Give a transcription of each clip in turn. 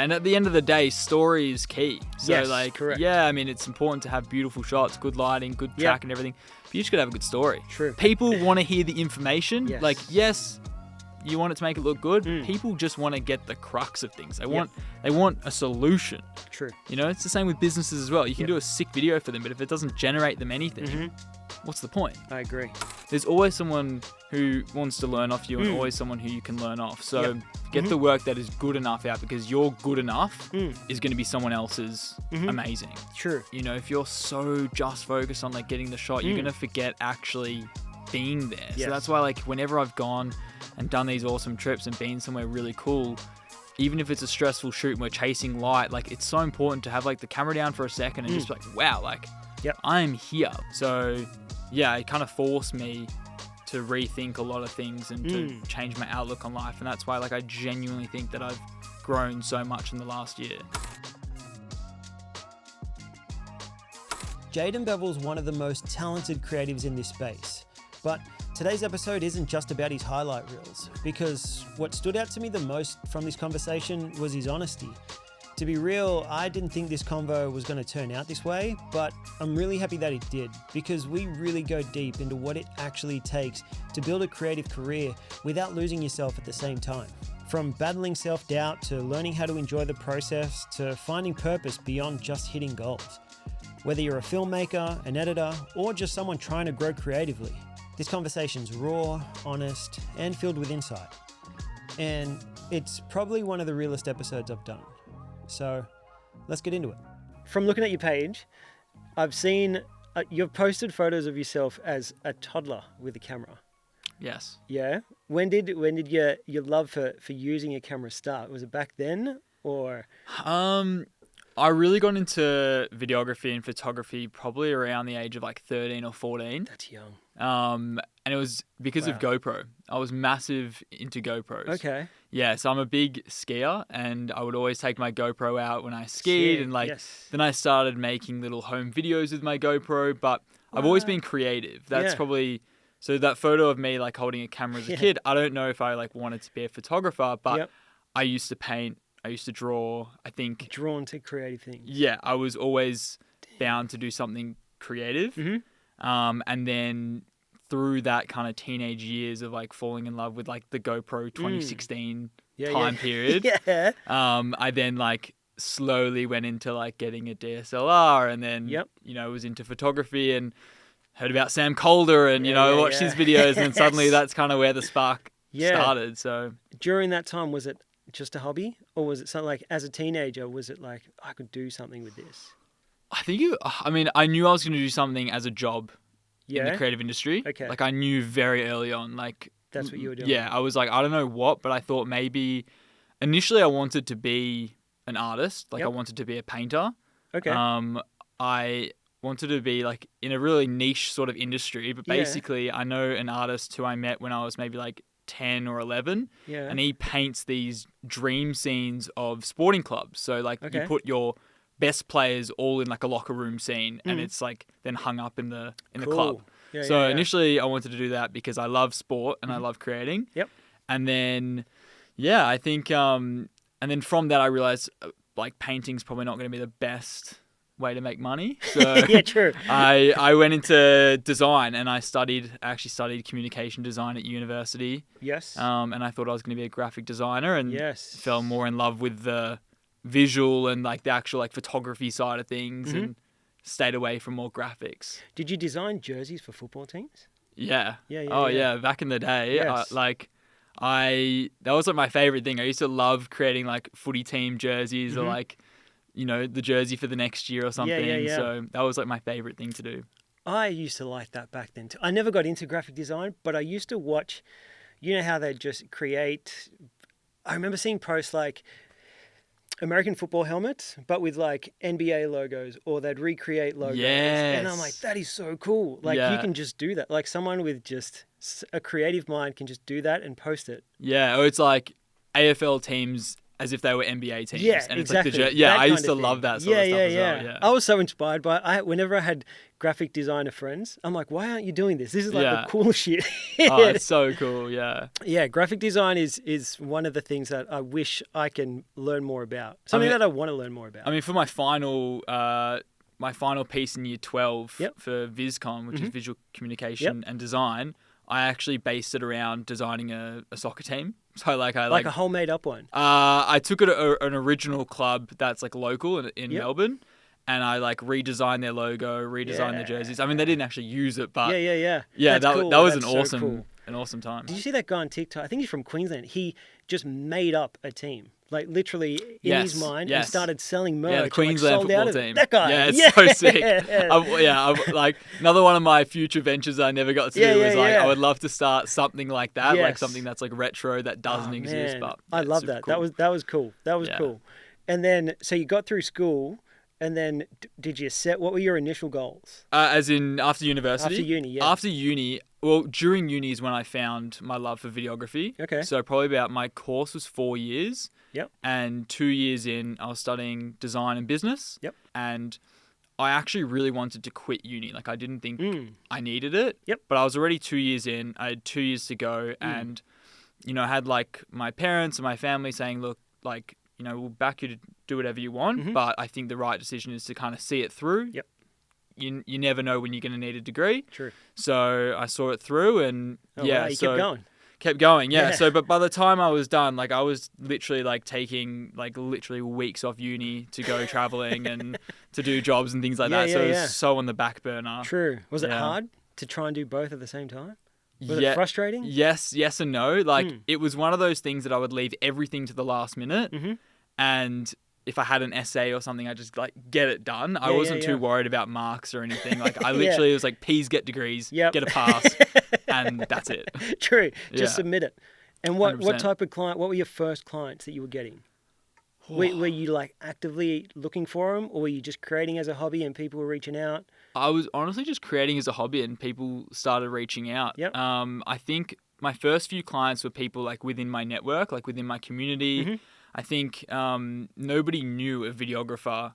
and at the end of the day, story is key. So Yes, correct. yeah, I mean, it's important to have beautiful shots, good lighting, good track and everything. But you just gotta have a good story. True. People want to hear the information. Yes. Like, yes, you want it to make it look good. People just want to get the crux of things. They want a solution. True. You know, it's the same with businesses as well. You can do a sick video for them, but if it doesn't generate them anything, what's the point? I agree. There's always someone who wants to learn off you and always someone who you can learn off. So get the work that is good enough out, because your good enough is going to be someone else's amazing. True. You know, if you're so just focused on like getting the shot, you're going to forget actually being there. Yes. So that's why like whenever I've gone and done these awesome trips and been somewhere really cool, even if it's a stressful shoot and we're chasing light, like it's so important to have like the camera down for a second and just be like, wow, like I'm here. So yeah, it kind of forced me to rethink a lot of things and to change my outlook on life. And that's why like I genuinely think that I've grown so much in the last year. Jayden Beville is one of the most talented creatives in this space. But today's episode isn't just about his highlight reels, because what stood out to me the most from this conversation was his honesty. To be real, I didn't think this convo was going to turn out this way, but I'm really happy that it did, because we really go deep into what it actually takes to build a creative career without losing yourself at the same time. From battling self-doubt to learning how to enjoy the process to finding purpose beyond just hitting goals. Whether you're a filmmaker, an editor, or just someone trying to grow creatively, this conversation's raw, honest, and filled with insight. And it's probably one of the realest episodes I've done. So let's get into it. From looking at your page, I've seen you've posted photos of yourself as a toddler with a camera. Yes. Yeah. When did your love for using a camera start? Was it back then or? I really got into videography and photography probably around the age of like 13 or 14. That's young. And it was because of GoPro. I was massive into GoPros. Okay. Yeah, so I'm a big skier and I would always take my GoPro out when I skied. And like, then I started making little home videos with my GoPro, but I've always been creative. That's probably, so that photo of me like holding a camera as a kid, I don't know if I like wanted to be a photographer, but I used to paint, I used to draw, I think. Drawn to creative things. Yeah, I was always bound to do something creative. And then through that kind of teenage years of like falling in love with like the GoPro 2016 time period, I then like slowly went into like getting a DSLR and then, you know, was into photography and heard about Sam Calder and, you know, watched his videos and suddenly that's kind of where the spark started. So during that time, was it just a hobby or was it something like as a teenager, was it like I could do something with this? I think I knew I was going to do something as a job in the creative industry. Okay. Like I knew very early on, like that's what you were doing. Yeah. I was like, I don't know what, but I thought maybe initially I wanted to be an artist. Like I wanted to be a painter. Okay. I wanted to be like in a really niche sort of industry, but basically I know an artist who I met when I was maybe like 10 or 11 and he paints these dream scenes of sporting clubs. So like you put your best players all in like a locker room scene and it's like then hung up in the club. Initially I wanted to do that because I love sport and I love creating. And then I think and then from that I realized like painting's probably not going to be the best way to make money. So true. I went into design and I actually studied communication design at university. And I thought I was going to be a graphic designer and fell more in love with the visual and like the actual like photography side of things and stayed away from more graphics. Did you design jerseys for football teams? Yeah. Back in the day, that was like my favorite thing. I used to love creating like footy team jerseys or like, you know, the jersey for the next year or something. So that was like my favorite thing to do. I used to like that back then too. I never got into graphic design, but I used to watch, you know how they just create, I remember seeing posts like American football helmets, but with like NBA logos, or they'd recreate logos. And I'm like, that is so cool. Like you can just do that. Like someone with just a creative mind can just do that and post it. Yeah, or it's like AFL teams as if they were NBA teams. Yeah, and exactly. It's like I used to love that sort of stuff as well. Yeah. I was so inspired by whenever I had graphic designer friends, I'm like, why aren't you doing this? This is like the cool shit. Oh, it's so cool. Yeah. Yeah, graphic design is one of the things that I wish I can learn more about. Something that I want to learn more about. I mean, for my final piece in year 12 for VisCom, which is visual communication and design, I actually based it around designing a soccer team. So like a whole made up one. I took it an original club that's like local in Melbourne, and I like redesigned their logo, redesigned their jerseys. I mean, they didn't actually use it, but yeah. That was an awesome time. Did you see that guy on TikTok? I think he's from Queensland. He just made up a team. Like literally in his mind and started selling merch. Yeah, the Queensland football team. That guy. Yeah, it's so sick. I'm like another one of my future ventures I never got to do is I would love to start something like that, like something that's like retro that doesn't exist. But I love that. Cool. That was cool. That was cool. And then so you got through school. And then did you what were your initial goals? As in after university? After uni, yeah. After uni, well, during uni is when I found my love for videography. Okay. So probably my course was 4 years. Yep. And 2 years in, I was studying design and business. Yep. And I actually really wanted to quit uni. Like I didn't think I needed it. Yep. But I was already 2 years in. I had 2 years to go. And, I had like my parents and my family saying, look, like, we'll back you to do whatever you want, but I think the right decision is to kind of see it through. Yep. You never know when you're going to need a degree. True. So I saw it through and you kept going. Yeah. So, but by the time I was done, like I was literally like taking like literally weeks off uni to go traveling and to do jobs and things like that. So it was so on the back burner. True. Was it hard to try and do both at the same time? Was it frustrating? Yes and no. Like it was one of those things that I would leave everything to the last minute. And if I had an essay or something, I just like get it done. I wasn't too worried about marks or anything. Like I literally was like, P's get degrees, get a pass, and that's it. True. Just submit it. And what type of client? What were your first clients that you were getting? Were you like actively looking for them, or were you just creating as a hobby and people were reaching out? I was honestly just creating as a hobby and people started reaching out. Yep. I think my first few clients were people like within my network, like within my community. I think nobody knew a videographer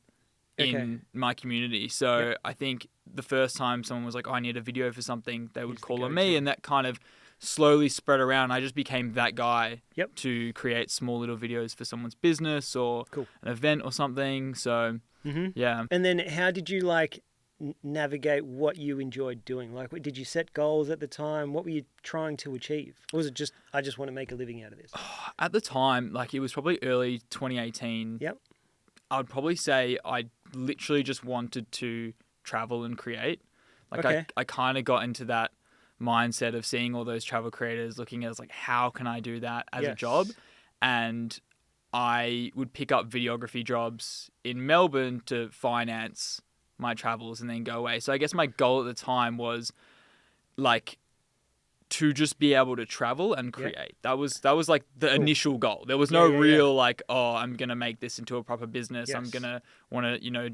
in my community. So I think the first time someone was like, I need a video for something, they would call on me, and that kind of slowly spread around. I just became that guy to create small little videos for someone's business or an event or something. So, yeah. And then how did you like navigate what you enjoyed doing? Like, did you set goals at the time? What were you trying to achieve? Or was it just, I just want to make a living out of this? At the time, like it was probably early 2018. Yep. I'd probably say I literally just wanted to travel and create. Like I kind of got into that mindset of seeing all those travel creators looking at it like, how can I do that as a job? And I would pick up videography jobs in Melbourne to finance my travels and then go away. So I guess my goal at the time was like to just be able to travel and create. That was like the initial goal. There was no real like, oh, I'm going to make this into a proper business. I'm going to want to,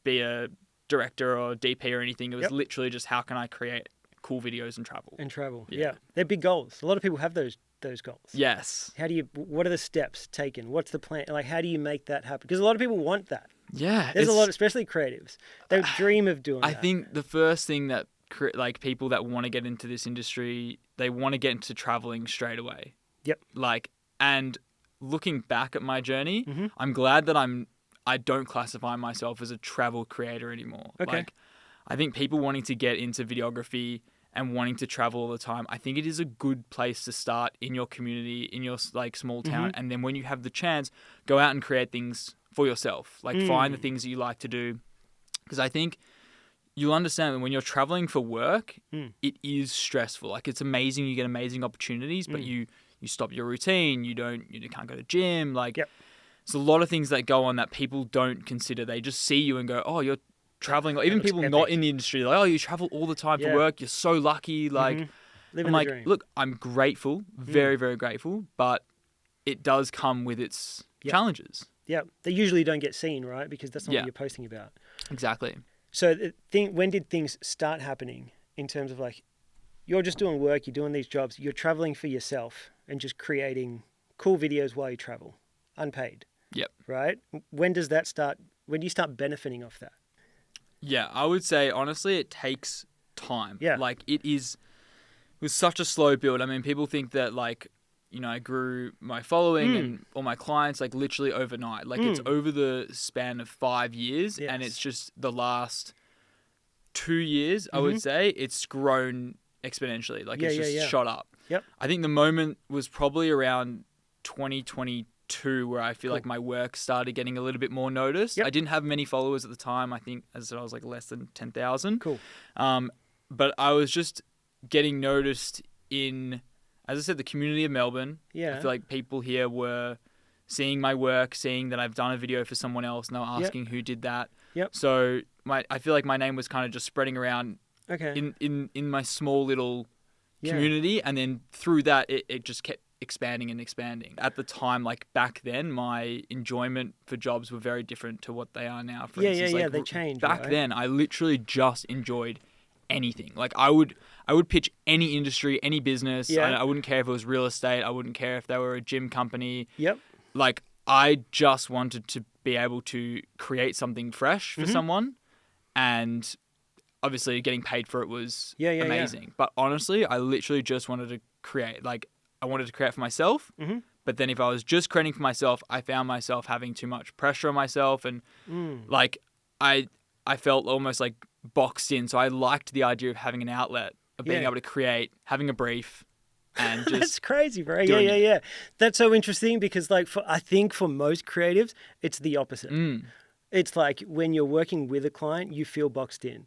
be a director or DP or anything. It was literally just how can I create cool videos and travel. Yeah. They're big goals. A lot of people have those goals. Yes. What are the steps taken? What's the plan? Like, how do you make that happen? Because a lot of people want that. Yeah. There's a lot, especially creatives. They dream of doing that. I think the first thing that like people that want to get into this industry, they want to get into traveling straight away. Yep. Like, and looking back at my journey, I'm glad that I don't classify myself as a travel creator anymore. Okay. Like, I think people wanting to get into videography and wanting to travel all the time, I think it is a good place to start in your community, in your like small town. And then when you have the chance, go out and create things for yourself. Like find the things that you like to do. Because I think you'll understand that when you're traveling for work, it is stressful. Like it's amazing. You get amazing opportunities, but you stop your routine. You can't go to the gym. Like it's a lot of things that go on that people don't consider. They just see you and go, oh, you're traveling. Or even people not in the industry, like, oh, you travel all the time for work. You're so lucky. Like, I'm like, dream. Look, I'm grateful, very, very grateful, but it does come with its challenges. Yeah, they usually don't get seen, right? Because that's not what you're posting about. Exactly. So when did things start happening in terms of like, you're just doing work, you're doing these jobs, you're traveling for yourself and just creating cool videos while you travel? unpaid. Yep. Right? When does that start? When do you start benefiting off that? Yeah, I would say, honestly, it takes time. Yeah. Like, it was such a slow build. I mean, people think that, like, you know, I grew my following and all my clients, like, literally overnight. Like, it's over the span of 5 years, and it's just the last 2 years, I would say, it's grown exponentially. Like, it's just shot up. Yep. I think the moment was probably around 2022 where I feel like my work started getting a little bit more noticed. I didn't have many followers at the time. I think, as I said, I was like less than 10,000. Cool. But I was just getting noticed in, as I said, the community of Melbourne. Yeah. I feel like people here were seeing my work, seeing that I've done a video for someone else, and they were asking who did that. Yep. So I feel like my name was kind of just spreading around in my small little community, and then through that it just kept expanding and expanding. At the time, like back then, my enjoyment for jobs were very different to what they are now. For instance, like, they changed. Back then, I literally just enjoyed anything. Like I would pitch any industry, any business. I wouldn't care if it was real estate. I wouldn't care if they were a gym company. Yep. Like I just wanted to be able to create something fresh for someone, and obviously getting paid for it was amazing. Yeah. But honestly, I literally just wanted to create. Like I wanted to create for myself. But then if I was just creating for myself, I found myself having too much pressure on myself, and like I felt almost like boxed in. So I liked the idea of having an outlet, of being able to create, having a brief, and just that's crazy, bro. Yeah. That's so interesting because, like, I think for most creatives, it's the opposite. It's like when you're working with a client, you feel boxed in.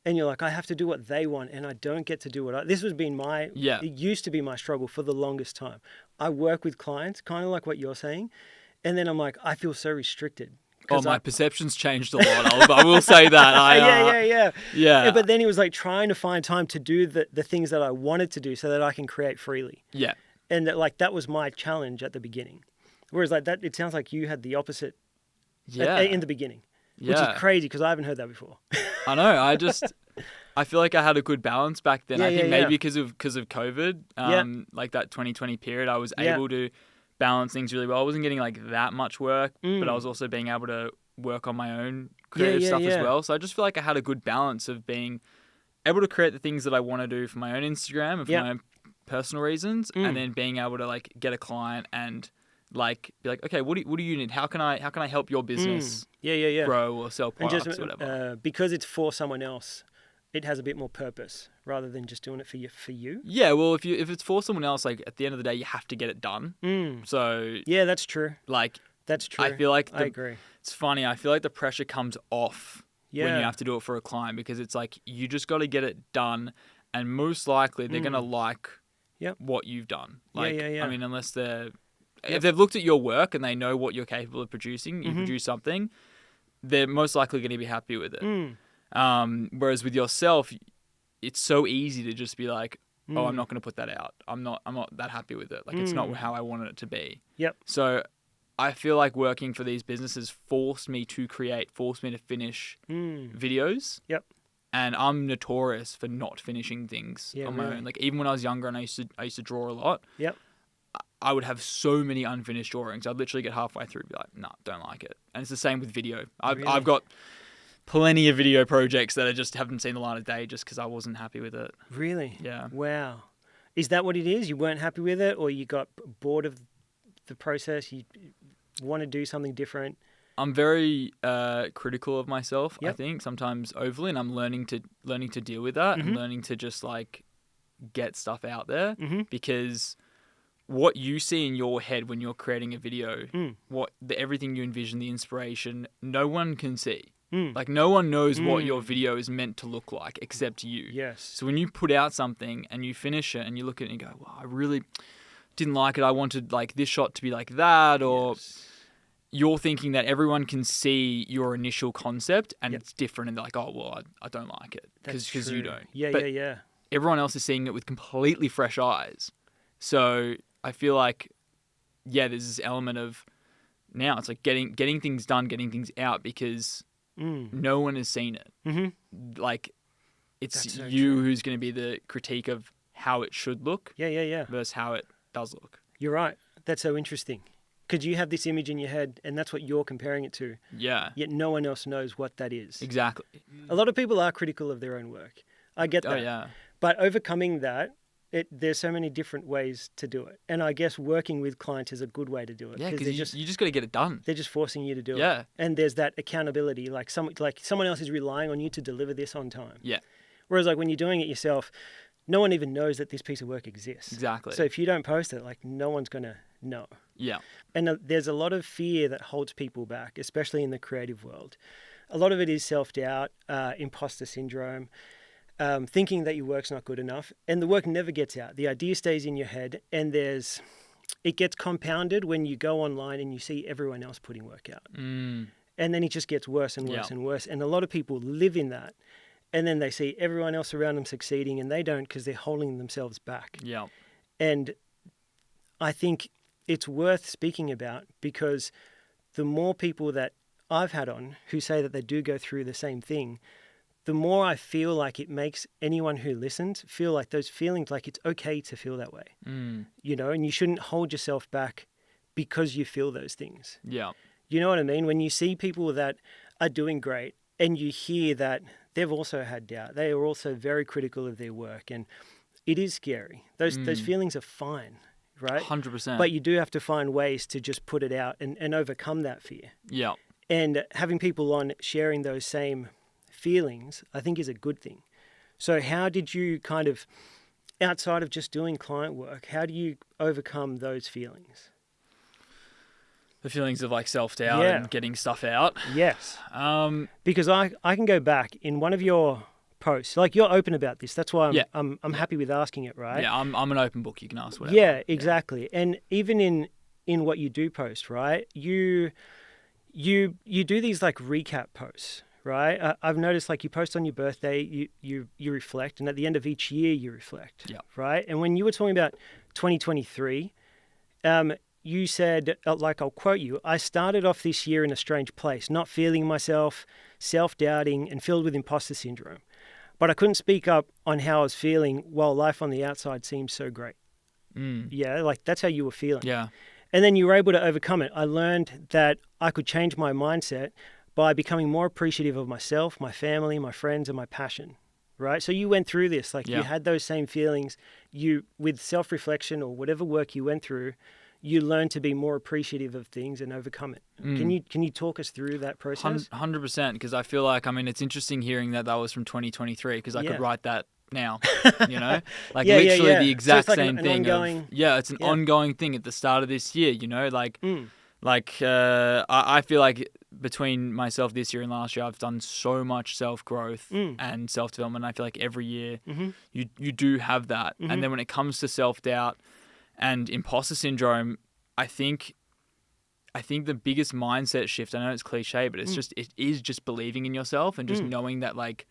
And you're like, I have to do what they want, and I don't get to do what this has been it used to be my struggle for the longest time. I work with clients, kind of like what you're saying, and then I'm like, I feel so restricted. Oh, my perception's changed a lot. I will say that. Yeah. But then it was like trying to find time to do the things that I wanted to do so that I can create freely. Yeah. And that was my challenge at the beginning. Whereas like that, it sounds like you had the opposite in the beginning. Which is crazy because I haven't heard that before. I know. I feel like I had a good balance back then. I think maybe because of COVID, like that 2020 period, I was able to balance things really well. I wasn't getting like that much work, but I was also being able to work on my own creative stuff as well. So I just feel like I had a good balance of being able to create the things that I want to do for my own Instagram and for my own personal reasons, and then being able to like get a client and like be like, okay, what do you need? How can I help your business grow or sell products or whatever? Because it's for someone else, it has a bit more purpose rather than just doing it for you. Yeah, well, if it's for someone else, like at the end of the day, you have to get it done. So yeah, that's true. Like that's true. I feel like I agree. It's funny. I feel like the pressure comes off when you have to do it for a client, because it's like you just got to get it done, and most likely they're gonna like what you've done. Like I mean, unless if they've looked at your work and they know what you're capable of producing, you produce something, they're most likely going to be happy with it. Whereas with yourself, it's so easy to just be like, oh, I'm not going to put that out. I'm not that happy with it. Like it's not how I wanted it to be. Yep. So I feel like working for these businesses forced me to finish videos. Yep. And I'm notorious for not finishing things on my own. Like even when I was younger and I used to draw a lot. Yep. I would have so many unfinished drawings. I'd literally get halfway through and be like, nah, don't like it. And it's the same with video. I've got plenty of video projects that I just haven't seen the light of day just because I wasn't happy with it. Really? Yeah. Wow. Is that what it is? You weren't happy with it, or you got bored of the process? You want to do something different? I'm very critical of myself, I think, sometimes overly, and I'm learning to deal with that and learning to just like get stuff out there because what you see in your head when you're creating a video, everything you envision, the inspiration, no one can see. Like no one knows what your video is meant to look like except you. Yes. So when you put out something and you finish it and you look at it and you go, well, I really didn't like it. I wanted like this shot to be like that, or you're thinking that everyone can see your initial concept and it's different, and they're like, oh, well, I don't like it because you don't. Yeah. Everyone else is seeing it with completely fresh eyes. So I feel like, there's this element of now it's like getting things done, getting things out because no one has seen it. Like it's so you true. Who's going to be the critique of how it should look versus how it does look. You're right. That's so interesting. because you have this image in your head and that's what you're comparing it to. Yeah. Yet no one else knows what that is. Exactly. A lot of people are critical of their own work. I get that. Oh, yeah. But overcoming that, there's so many different ways to do it. And I guess working with clients is a good way to do it. Yeah, because you just got to get it done. They're just forcing you to do it. Yeah. And there's that accountability. Like someone else is relying on you to deliver this on time. Yeah. Whereas like when you're doing it yourself, no one even knows that this piece of work exists. Exactly. So if you don't post it, like no one's going to know. Yeah. And there's a lot of fear that holds people back, especially in the creative world. A lot of it is self-doubt, imposter syndrome, thinking that your work's not good enough, and the work never gets out. The idea stays in your head, and it gets compounded when you go online and you see everyone else putting work out. And then it just gets worse and worse and worse. And a lot of people live in that, and then they see everyone else around them succeeding, and they don't because they're holding themselves back. Yeah. And I think it's worth speaking about, because the more people that I've had on who say that they do go through the same thing, the more I feel like it makes anyone who listens feel like those feelings, like it's okay to feel that way, you know, and you shouldn't hold yourself back because you feel those things. Yeah. You know what I mean? When you see people that are doing great and you hear that they've also had doubt, they are also very critical of their work, and it is scary. Those feelings are fine, right? 100%. But you do have to find ways to just put it out and overcome that fear. Yeah. And having people on sharing those same feelings, I think, is a good thing. So how did you kind of, outside of just doing client work, how do you overcome those feelings? The feelings of like self-doubt and getting stuff out. Yes. Because I can go back in one of your posts, like you're open about this. That's why I'm happy with asking it, right? Yeah, I'm an open book. You can ask whatever. Yeah, exactly. Yeah. And even in what you do post, right? You do these like recap posts, right? I've noticed like you post on your birthday, you reflect, and at the end of each year you reflect, right? And when you were talking about 2023, you said, like, I'll quote you, "I started off this year in a strange place, not feeling myself, self-doubting, and filled with imposter syndrome. But I couldn't speak up on how I was feeling while life on the outside seemed so great." Yeah, like that's how you were feeling. Yeah. And then you were able to overcome it. I learned that I could change my mindset by becoming more appreciative of myself, my family, my friends, and my passion, right? So you went through this, like you had those same feelings. You, with self-reflection or whatever work you went through, you learned to be more appreciative of things and overcome it. Can you talk us through that process? 100%, because I feel like, I mean, it's interesting hearing that was from 2023, because I could write that now, you know, like literally the exact so it's like same an thing. Ongoing, it's an ongoing thing at the start of this year, you know, I feel like between myself this year and last year, I've done so much self-growth and self-development. I feel like every year you do have that. And then when it comes to self-doubt and imposter syndrome, I think the biggest mindset shift, I know it's cliche, but it is just believing in yourself and just knowing that like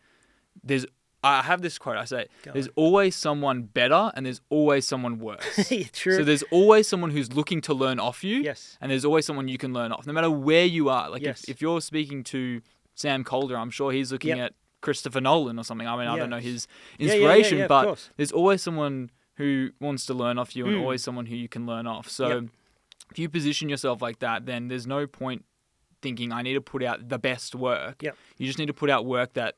I have this quote, I say, there's always someone better and there's always someone worse. True. So there's always someone who's looking to learn off you. Yes. And there's always someone you can learn off, no matter where you are. Like if you're speaking to Sam Calder, I'm sure he's looking at Christopher Nolan or something. I mean, I don't know his inspiration, but there's always someone who wants to learn off you and always someone who you can learn off. So if you position yourself like that, then there's no point thinking I need to put out the best work. You just need to put out work that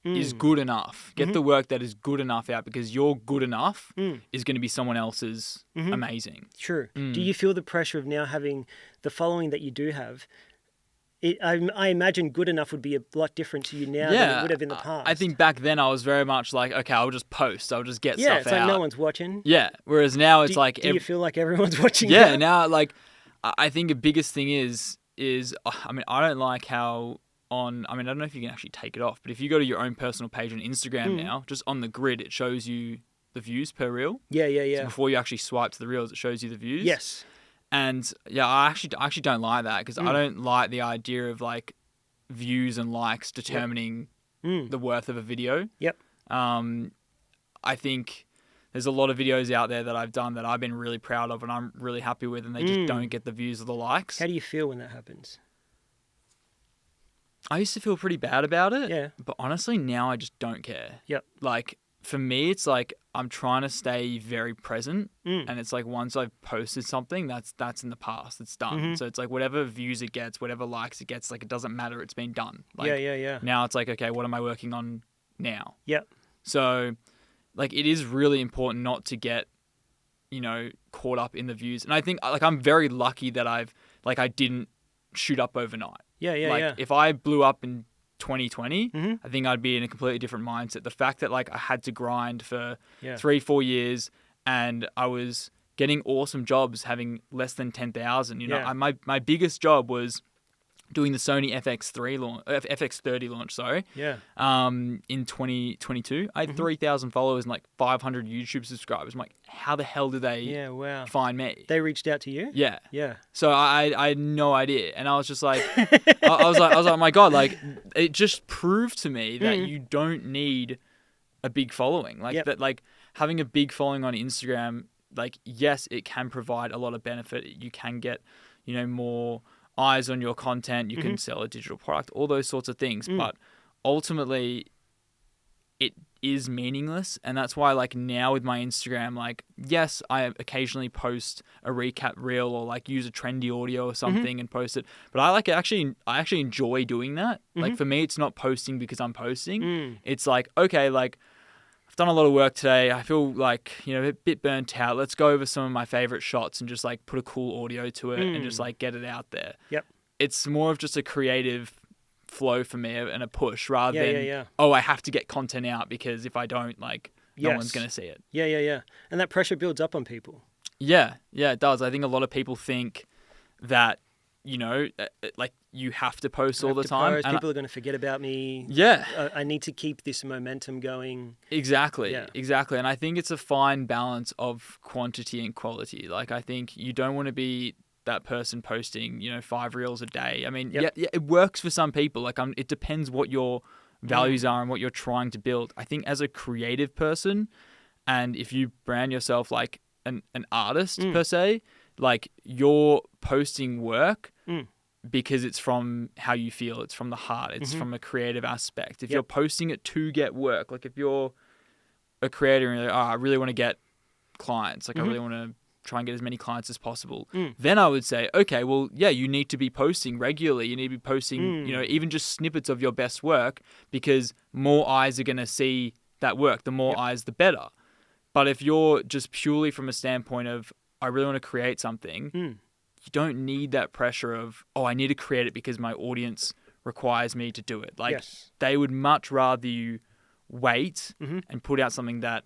is good enough. Get the work that is good enough out, because your good enough is going to be someone else's amazing. True. Do you feel the pressure of now having the following that you do have? I imagine good enough would be a lot different to you now than it would have in the past. I think back then I was very much like, okay, I'll just post. I'll just get stuff out. Yeah, it's like no one's watching. Yeah, whereas now it's like... Do you feel like everyone's watching? Yeah, now like I think the biggest thing is I mean, I don't like how... I don't know if you can actually take it off, but if you go to your own personal page on Instagram now, just on the grid, it shows you the views per reel. Yeah. So before you actually swipe to the reels, it shows you the views. Yes. And I actually don't like that, because I don't like the idea of like views and likes determining the worth of a video. Yep. I think there's a lot of videos out there that I've done that I've been really proud of and I'm really happy with, and they just don't get the views or the likes. How do you feel when that happens? I used to feel pretty bad about it. Yeah. But honestly, now I just don't care. Yep. Like, for me, it's like I'm trying to stay very present, and it's like once I've posted something, that's in the past. It's done. So it's like whatever views it gets, whatever likes it gets, like it doesn't matter. It's been done. Like, yeah. Now it's like, okay, what am I working on now? Yep. So, like, it is really important not to get, caught up in the views. And I think like I'm very lucky that I didn't shoot up overnight. Yeah. If I blew up in 2020, I think I'd be in a completely different mindset. The fact that like I had to grind for 3-4 years and I was getting awesome jobs having less than 10,000, my biggest job was doing the Sony FX30 launch, in 2022. I had 3,000 followers and like 500 YouTube subscribers. I'm like, how the hell did they find me? They reached out to you? Yeah. Yeah. So I had no idea. And I was just like, I was like, oh my God, like it just proved to me that you don't need a big following. Like that, like having a big following on Instagram, like, yes, it can provide a lot of benefit. You can get, more eyes on your content, you can sell a digital product, all those sorts of things. But ultimately it is meaningless. And that's why like now with my Instagram, like, yes, I occasionally post a recap reel or like use a trendy audio or something and post it. But I actually enjoy doing that. Like for me, it's not posting because I'm posting. It's like, okay, like I've done a lot of work today. I feel like, a bit burnt out. Let's go over some of my favorite shots and just like put a cool audio to it and just like get it out there. Yep. It's more of just a creative flow for me and a push rather than, I have to get content out because if I don't, like, no one's going to see it. Yeah. And that pressure builds up on people. Yeah, it does. I think a lot of people think that, like you have to post all the time. People are going to forget about me. Yeah. I need to keep this momentum going. Exactly. And I think it's a fine balance of quantity and quality. Like I think you don't want to be that person posting, 5 reels a day. I mean, it works for some people. Like it depends what your values are and what you're trying to build. I think as a creative person, and if you brand yourself like an artist per se, like you're posting work because it's from how you feel. It's from the heart. It's from a creative aspect. If you're posting it to get work, like if you're a creator and you're like, I really want to get clients, like I really want to try and get as many clients as possible, then I would say, okay, well, you need to be posting regularly. You need to be posting, even just snippets of your best work because more eyes are going to see that work. The more eyes, the better. But if you're just purely from a standpoint of, I really want to create something, you don't need that pressure of, I need to create it because my audience requires me to do it. Like they would much rather you wait and put out something that,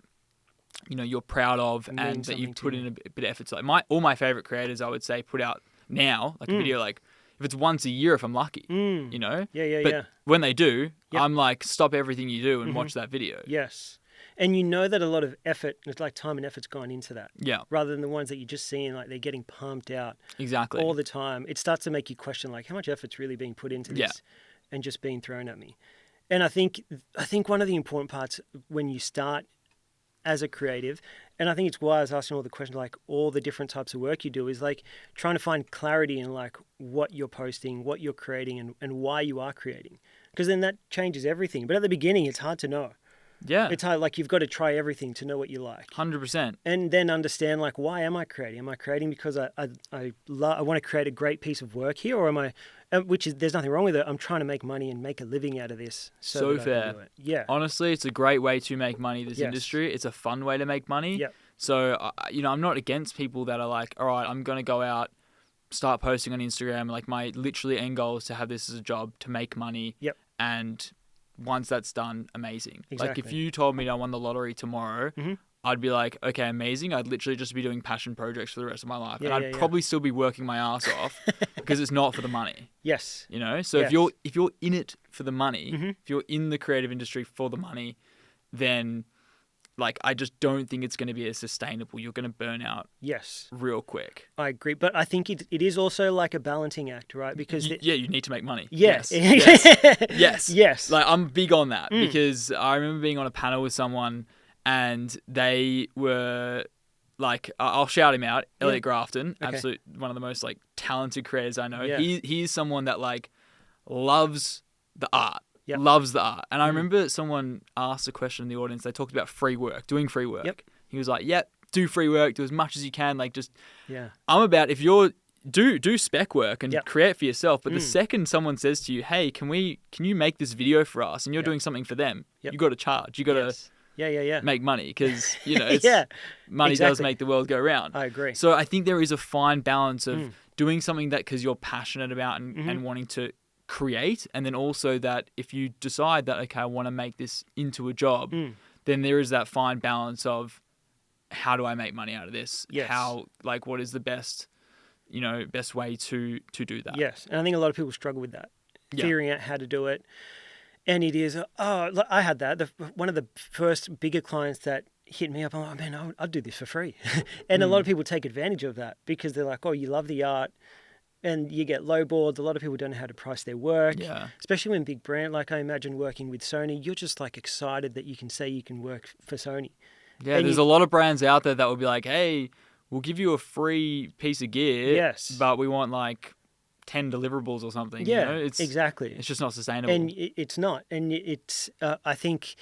you're proud of and that you've put in a bit of effort. So like all my favorite creators, I would say, put out now, like a video, like if it's once a year, if I'm lucky, But when they do, I'm like, stop everything you do and watch that video. Yes. And that a lot of effort, it's like time and effort's gone into that. Yeah. Rather than the ones that you're just seeing, like they're getting pumped out. Exactly. All the time. It starts to make you question, like, how much effort's really being put into this and just being thrown at me. And I think one of the important parts when you start as a creative, and I think it's why I was asking all the questions, like all the different types of work you do, is like trying to find clarity in like what you're posting, what you're creating, and why you are creating. Because then that changes everything. But at the beginning, it's hard to know. Yeah. It's hard, like you've got to try everything to know what you like. 100%. And then understand, like, why am I creating? Am I creating because I want to create a great piece of work here? Or am I, there's nothing wrong with it. I'm trying to make money and make a living out of this. So fair. I can do it. Yeah. Honestly, it's a great way to make money, this industry. It's a fun way to make money. Yep. So, I'm not against people that are like, all right, I'm going to go out, start posting on Instagram. Like my literally end goal is to have this as a job, to make money. Yep. And once that's done, amazing. Exactly. Like if you told me I won the lottery tomorrow, I'd be like, okay, amazing. I'd literally just be doing passion projects for the rest of my life. And I'd probably still be working my ass off because it's not for the money. Yes. So if you're in it for the money, if you're in the creative industry for the money, then like I just don't think it's going to be as sustainable. You're going to burn out real quick. I agree. But I think it is also like a balancing act, right? Because you need to make money. Yes. Yes. Like I'm big on that because I remember being on a panel with someone and they were like, I'll shout him out, Elliot Grafton, absolute one of the most like talented creators I know. Yeah. He's someone that like loves the art. loves the art. And I remember someone asked a question in the audience. They talked about free work, doing free work. Yep. He was like, do free work, do as much as you can. Like just, Yeah. I'm about if you're, do spec work and create for yourself. But the second someone says to you, hey, can you make this video for us? And you're doing something for them. You got to charge. You got to make money because, it's money does make the world go round. I agree. So I think there is a fine balance of doing something that because you're passionate about and wanting to create. And then also that if you decide that, okay, I want to make this into a job, then there is that fine balance of how do I make money out of this? Yes. What is the best way to do that? Yes. And I think a lot of people struggle with that, figuring out how to do it. And it is, I had that. One of the first bigger clients that hit me up, I'm like, man, I'd do this for free. And a lot of people take advantage of that because they're like, oh, you love the art and you get lowballed. A lot of people don't know how to price their work, especially when big brand, like I imagine working with Sony, you're just like excited that you can say you can work for Sony. Yeah, and there's a lot of brands out there that will be like, hey, we'll give you a free piece of gear, but we want like 10 deliverables or something. Yeah, exactly. It's just not sustainable. And it's not. And it's, I think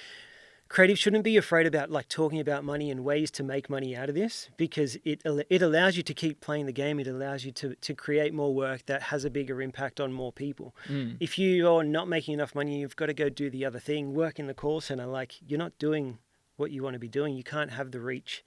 creatives shouldn't be afraid about like talking about money and ways to make money out of this because it allows you to keep playing the game. It allows you to create more work that has a bigger impact on more people. If you are not making enough money, you've got to go do the other thing, work in the call center. Like you're not doing what you want to be doing. You can't have the reach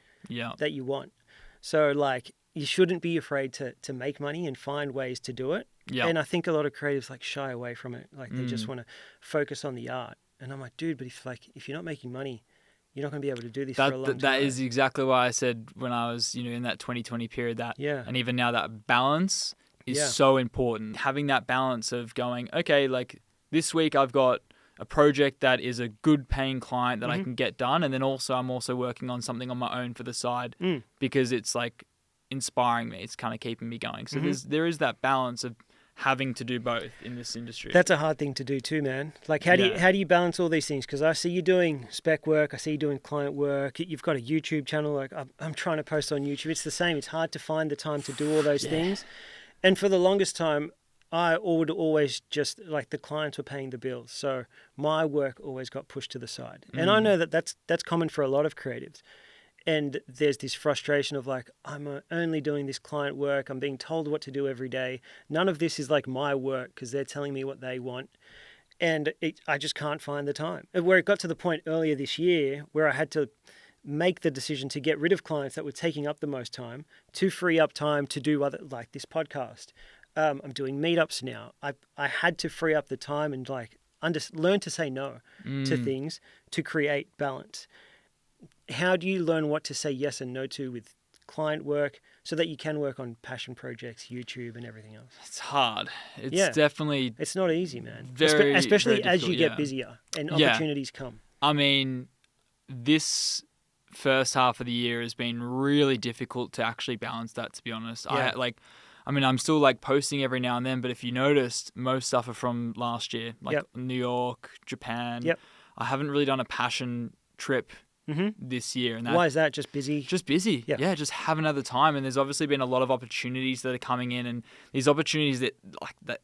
that you want. So like you shouldn't be afraid to make money and find ways to do it. Yeah. And I think a lot of creatives like shy away from it. Like they just want to focus on the art. And I'm like, dude, but if you're not making money, you're not going to be able to do this for a long time. That is exactly why I said when I was, in that 2020 period and even now that balance is so important. Having that balance of going, okay, like this week I've got a project that is a good paying client that I can get done. And then also I'm also working on something on my own for the side because it's like inspiring me. It's kind of keeping me going. So there is that balance of having to do both in this industry. That's a hard thing to do too, man. Like how do you balance all these things? Because I see you doing spec work. I see you doing client work. You've got a YouTube channel. Like I'm trying to post on YouTube. It's the same. It's hard to find the time to do all those things. And for the longest time, I would always just like the clients were paying the bills. So my work always got pushed to the side. And I know that that's common for a lot of creatives. And there's this frustration of like, I'm only doing this client work. I'm being told what to do every day. None of this is like my work because they're telling me what they want. And I just can't find the time. Where it got to the point earlier this year where I had to make the decision to get rid of clients that were taking up the most time to free up time to do other, like this podcast. I'm doing meetups now. I had to free up the time and like learn to say no to things to create balance. How do you learn what to say yes and no to with client work so that you can work on passion projects, YouTube and everything else? It's hard. It's definitely... It's not easy, man. Very, especially very as you get busier and opportunities come. I mean, this first half of the year has been really difficult to actually balance that, to be honest. Yeah. I'm still like posting every now and then, but if you noticed, most stuff are from last year, like New York, Japan. I haven't really done a passion trip this year. And why is that? Just busy? Just busy. Yeah, just haven't had the time. And there's obviously been a lot of opportunities that are coming in, and these opportunities that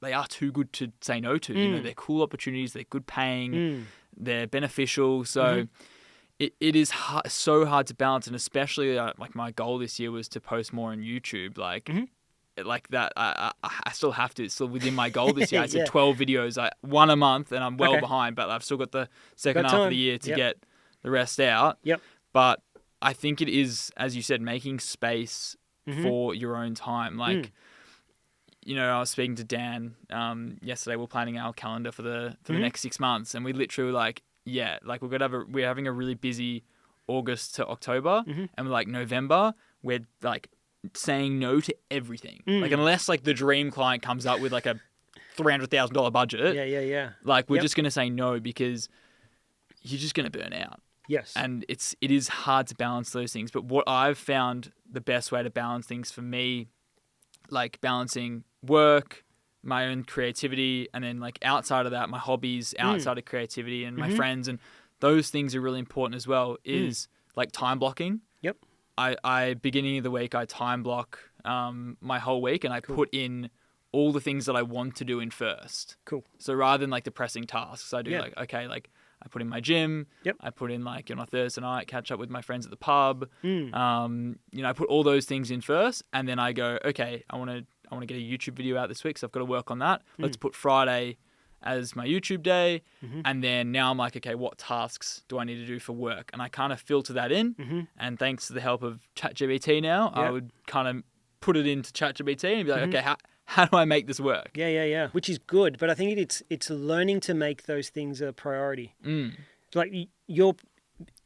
they are too good to say no to. They're cool opportunities. They're good paying. They're beneficial. So it is so hard to balance, and especially like my goal this year was to post more on YouTube. Like that, I still have to. It's still within my goal this year. I said 12 videos, one a month, and I'm well behind. But I've still got the second half of the year to get the rest out. But I think it is, as you said, making space for your own time. Like, I was speaking to Dan yesterday. We're planning our calendar for the next 6 months, and we literally were like, we're having a really busy August to October, and like November, we're like saying no to everything. Like unless like the dream client comes up with like a $300,000 budget. Like we're just gonna say no because you're just gonna burn out. Yes. And it is hard to balance those things. But what I've found the best way to balance things for me, like balancing work, my own creativity, and then like outside of that, my hobbies outside of creativity and my friends, and those things are really important as well, is like time blocking. I beginning of the week, I time block my whole week, and I put in all the things that I want to do in first. Cool. So rather than like depressing tasks, I do like, okay, like I put in my gym. Yep. I put in like, on a Thursday night, catch up with my friends at the pub. I put all those things in first, and then I go, okay, I want to get a YouTube video out this week, so I've got to work on that. Let's put Friday as my YouTube day. And then now I'm like, okay, what tasks do I need to do for work? And I kind of filter that in. And thanks to the help of ChatGPT now, I would kind of put it into ChatGPT and be like, okay, how do I make this work? Yeah. Which is good, but I think it's learning to make those things a priority. Like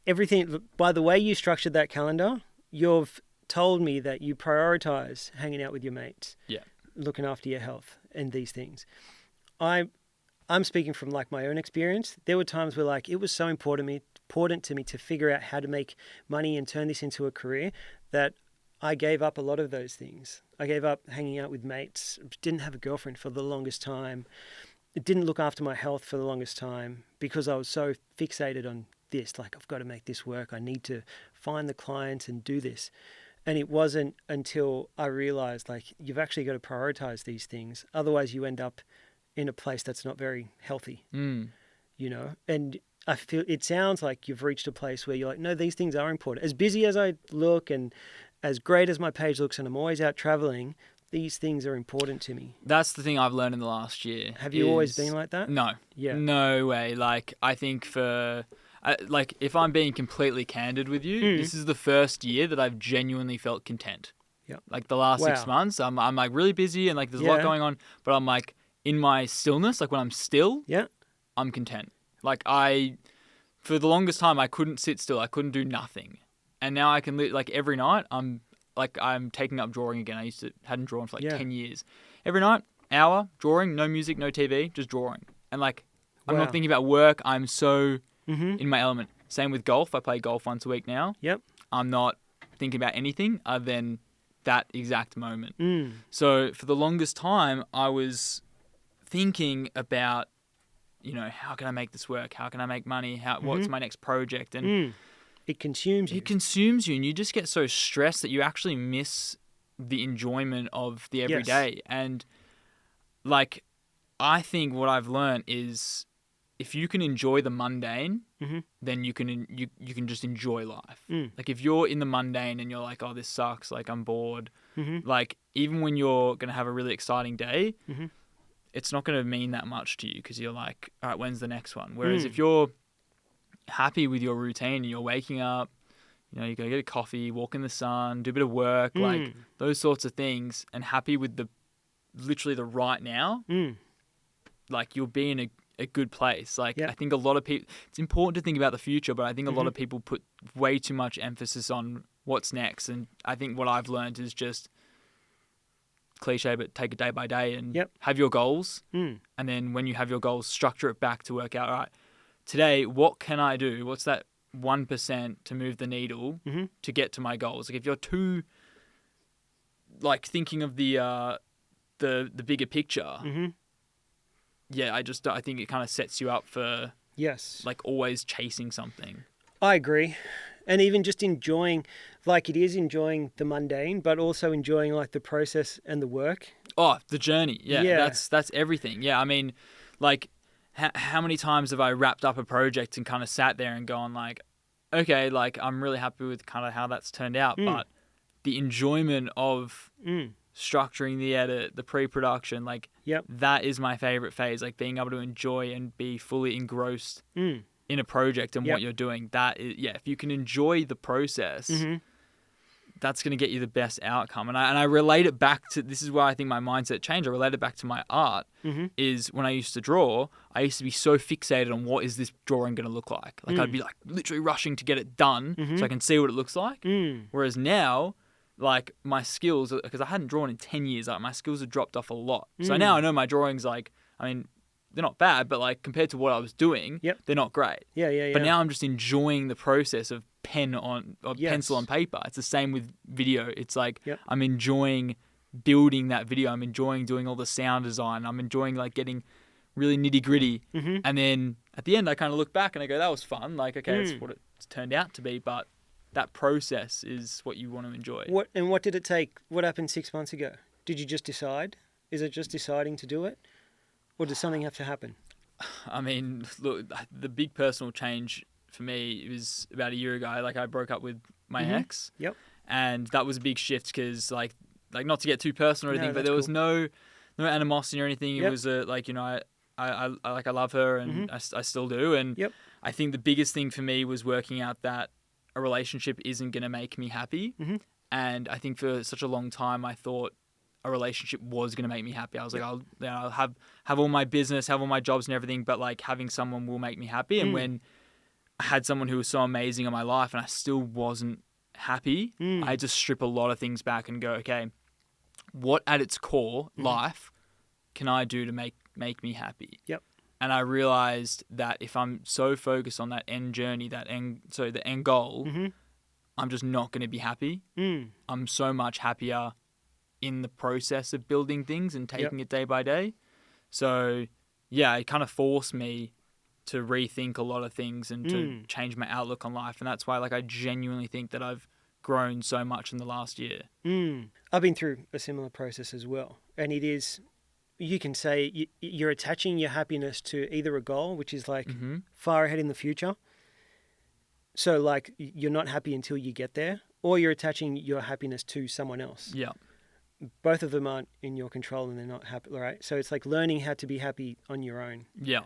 everything, by the way you structured that calendar, you've told me that you prioritize hanging out with your mates, looking after your health and these things. I'm speaking from like my own experience. There were times where like it was so important to me to figure out how to make money and turn this into a career that I gave up a lot of those things. I gave up hanging out with mates, didn't have a girlfriend for the longest time, didn't look after my health for the longest time because I was so fixated on this. Like, I've got to make this work. I need to find the clients and do this. And it wasn't until I realized like you've actually got to prioritize these things. Otherwise you end up in a place that's not very healthy, and I feel it sounds like you've reached a place where you're like, no, these things are important. As busy as I look and as great as my page looks and I'm always out traveling, these things are important to me. That's the thing I've learned in the last year. Have you always been like that? No. Yeah. No way. Like, I think if I'm being completely candid with you, this is the first year that I've genuinely felt content. Yeah. Like the last 6 months, I'm like really busy and like there's a lot going on, but I'm like, in my stillness, like when I'm still, I'm content. Like for the longest time, I couldn't sit still. I couldn't do nothing. And now I can like every night, I'm taking up drawing again. Hadn't drawn for like 10 years. Every night, hour, drawing, no music, no TV, just drawing. And like, I'm not thinking about work. I'm so in my element. Same with golf. I play golf once a week now. Yep. I'm not thinking about anything other than that exact moment. So for the longest time, I was thinking about, how can I make this work? How can I make money? What's my next project? And it consumes you. It consumes you, and you just get so stressed that you actually miss the enjoyment of the everyday. And like, I think what I've learned is if you can enjoy the mundane, then you can just enjoy life. Like if you're in the mundane and you're like, oh, this sucks, like I'm bored, like even when you're going to have a really exciting day, it's not going to mean that much to you because you're like, all right, when's the next one? Whereas if you're happy with your routine and you're waking up, you go get a coffee, walk in the sun, do a bit of work, like those sorts of things, and happy with literally the right now, like you'll be in a good place. Like I think a lot of people, it's important to think about the future, but I think a lot of people put way too much emphasis on what's next. And I think what I've learned is just cliche, but take it day by day and have your goals. And then when you have your goals, structure it back to work out, all right, today, what can I do? What's that 1% to move the needle to get to my goals? Like if you're too like thinking of the bigger picture, I think it kind of sets you up for like always chasing something. I agree. And even just enjoying, like it is enjoying the mundane, but also enjoying like the process and the work. Oh, the journey. Yeah. That's everything. Yeah. I mean, like how many times have I wrapped up a project and kind of sat there and gone like, okay, like I'm really happy with kind of how that's turned out, but the enjoyment of structuring the edit, the pre-production, like that is my favorite phase, like being able to enjoy and be fully engrossed in a project and what you're doing. That is, if you can enjoy the process, that's going to get you the best outcome. And I relate it back to, this is why I think my mindset changed. I relate it back to my art is when I used to draw, I used to be so fixated on what is this drawing going to look like? Like I'd be like literally rushing to get it done so I can see what it looks like. Whereas now, like my skills, because I hadn't drawn in 10 years, like my skills have dropped off a lot. So now I know my drawings, like, I mean, they're not bad, but like compared to what I was doing, they're not great. But now I'm just enjoying the process of pencil on paper. It's the same with video. It's like I'm enjoying building that video. I'm enjoying doing all the sound design. I'm enjoying like getting really nitty gritty. And then at the end, I kind of look back and I go, that was fun. Like, okay, that's what it's turned out to be. But that process is what you want to enjoy. What did it take? What happened 6 months ago? Did you just decide? Is it just deciding to do it? Or does something have to happen? I mean, look, the big personal change for me was about a year ago. Like, I broke up with my ex. Yep. And that was a big shift because, like not to get too personal or anything, but there was cool. no animosity or anything. It was like, you know, I love her and I still do. And I think the biggest thing for me was working out that a relationship isn't going to make me happy. And I think for such a long time, I thought a relationship was going to make me happy. I was like, I'll have all my business, have all my jobs and everything, but like having someone will make me happy. And when I had someone who was so amazing in my life and I still wasn't happy, I had to strip a lot of things back and go, okay, what at its core life can I do to make me happy? Yep. And I realized that if I'm so focused on that end journey, the end goal, I'm just not going to be happy. I'm so much happier in the process of building things and taking it day by day. So yeah, it kind of forced me to rethink a lot of things and to change my outlook on life. And that's why, like, I genuinely think that I've grown so much in the last year. I've been through a similar process as well. And it is, you can say you're attaching your happiness to either a goal, which is like far ahead in the future. So like you're not happy until you get there, or you're attaching your happiness to someone else. Yeah. Both of them aren't in your control and they're not happy, right? So it's like learning how to be happy on your own. Yeah.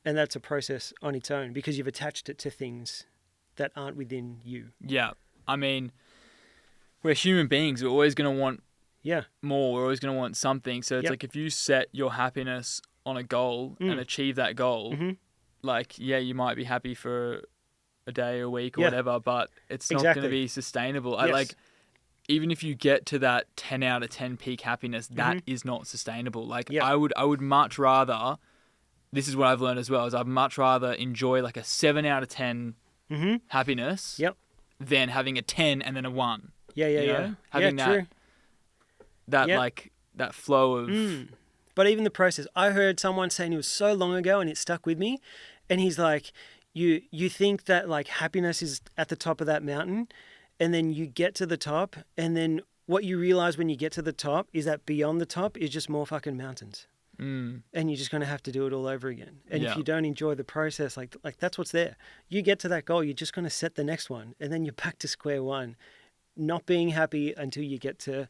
And that's a process on its own because you've attached it to things that aren't within you. Yeah. I mean, we're human beings. We're always going to want more. We're always going to want something. So it's like if you set your happiness on a goal and achieve that goal, like, yeah, you might be happy for a day or a week or whatever, but it's not going to be sustainable. Yes. Like, even if you get to that 10 out of 10 peak happiness, that is not sustainable. Like, I would much rather, this is what I've learned as well, is I'd much rather enjoy like a 7 out of 10 happiness than having a 10 and then a 1. Yeah. Having that like that flow of... But even the process, I heard someone saying, it was so long ago and it stuck with me. And he's like, you think that like happiness is at the top of that mountain, and then you get to the top, and then what you realize when you get to the top is that beyond the top is just more fucking mountains. And you're just going to have to do it all over again. And if you don't enjoy the process, like that's what's there. You get to that goal, you're just going to set the next one, and then you're back to square one, not being happy until you get to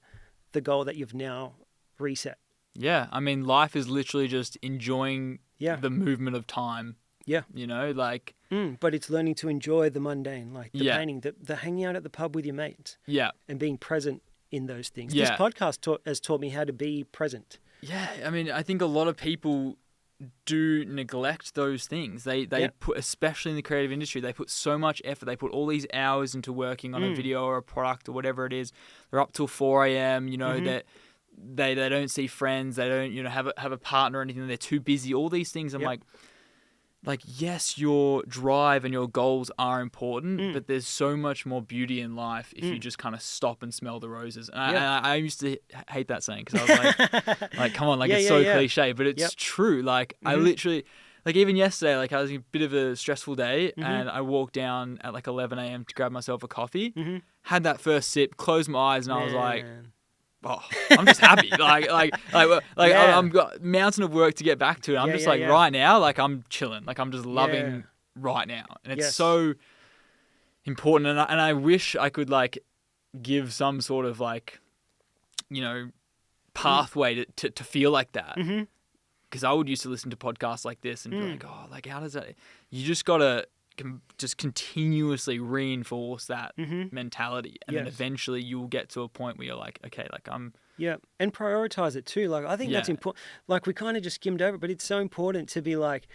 the goal that you've now reset. Yeah. I mean, life is literally just enjoying the movement of time. Yeah. You know, like... but it's learning to enjoy the mundane, like the painting, the hanging out at the pub with your mates. Yeah. And being present in those things. Yeah. This podcast has taught me how to be present. Yeah. I mean, I think a lot of people do neglect those things. They put, especially in the creative industry, they put so much effort. They put all these hours into working on a video or a product or whatever it is. They're up till 4 a.m., you know, that they don't see friends. They don't, you know, have a partner or anything. They're too busy. All these things. I'm like, yes, your drive and your goals are important, but there's so much more beauty in life if you just kind of stop and smell the roses. And I used to hate that saying because I was like, come on, like it's so cliche, but it's true. Like I literally, like even yesterday, like I was in a bit of a stressful day and I walked down at like 11 a.m. to grab myself a coffee, had that first sip, closed my eyes, and I was like, oh, I'm just happy. I've got a mountain of work to get back to. And I'm just right now, like I'm chilling. Like I'm just loving right now. And it's so important. And I wish I could like give some sort of like, you know, pathway to feel like that. Because I would used to listen to podcasts like this and be like, oh, like how does that... You just got to just continuously reinforce that mentality, and then eventually you'll get to a point where you're like, okay, like I'm... Yeah, and prioritize it too. Like I think that's important. Like we kind of just skimmed over it, but it's so important to be like,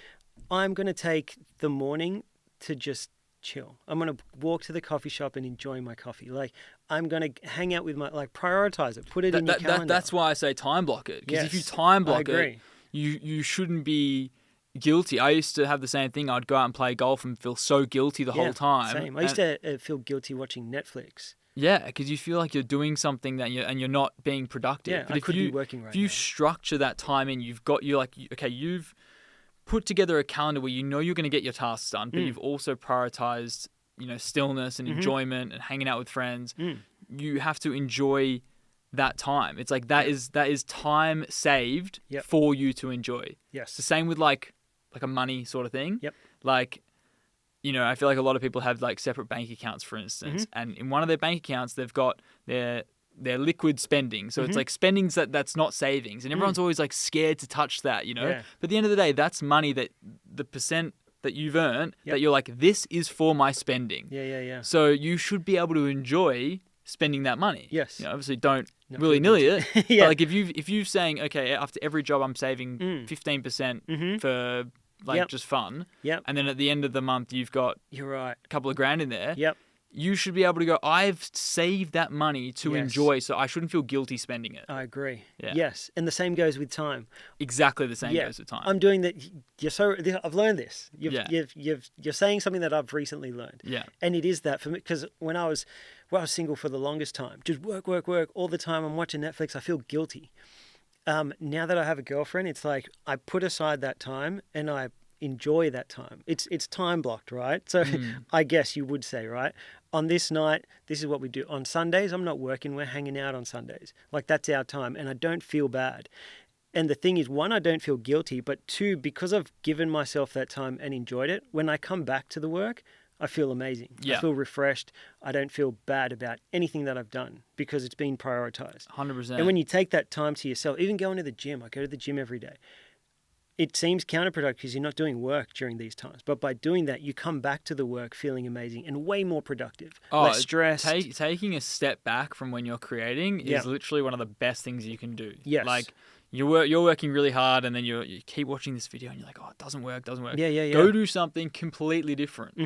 I'm going to take the morning to just chill. I'm going to walk to the coffee shop and enjoy my coffee. Like I'm going to hang out with my... Like prioritize it. Put it in your calendar. That's why I say time block it. Because if you time block it, you shouldn't be... guilty. I used to have the same thing. I'd go out and play golf and feel so guilty the whole time. Same. I used to feel guilty watching Netflix. Yeah, because you feel like you're doing something that you're not being productive. Yeah, but I could be working right if you structure that time in, you've put together a calendar where you know you're going to get your tasks done, but you've also prioritized, you know, stillness and enjoyment and hanging out with friends. You have to enjoy that time. It's like that is time saved for you to enjoy. Yes. It's the same with like a money sort of thing. Yep. Like, I feel like a lot of people have like separate bank accounts, for instance, and in one of their bank accounts they've got their liquid spending. So it's like spendings that's not savings, and everyone's always like scared to touch that, Yeah. But at the end of the day, that's money that the percent that you've earned that you're like, this is for my spending. Yeah. So you should be able to enjoy spending that money. Yes. Obviously don't willy-nilly it. Yeah. But like if you're saying, okay, after every job I'm saving 15% for like just fun. Yep. And then at the end of the month you've got You're right. a couple of grand in there. Yep. You should be able to go, I've saved that money to enjoy, so I shouldn't feel guilty spending it. I agree. Yeah. Yes. And the same goes with time. Exactly the same goes with time. I'm doing that. I've learned this. You're saying something that I've recently learned. Yeah. And it is that for me, because when I was single for the longest time, just work all the time. I'm watching Netflix. I feel guilty. Now that I have a girlfriend, it's like I put aside that time and I enjoy that time. It's time blocked, right? So I guess you would say, right? On this night, this is what we do. On Sundays, I'm not working. We're hanging out on Sundays. Like, that's our time, and I don't feel bad. And the thing is, one, I don't feel guilty, but two, because I've given myself that time and enjoyed it, when I come back to the work, I feel amazing. Yeah. I feel refreshed. I don't feel bad about anything that I've done because it's been prioritized. 100%. And when you take that time to yourself, even going to the gym, I go to the gym every day. It seems counterproductive because you're not doing work during these times. But by doing that, you come back to the work feeling amazing and way more productive. Less stress. Taking a step back from when you're creating is literally one of the best things you can do. Yes. Like, you're working really hard and then you keep watching this video and you're like, oh, it doesn't work. Yeah. Go do something completely different.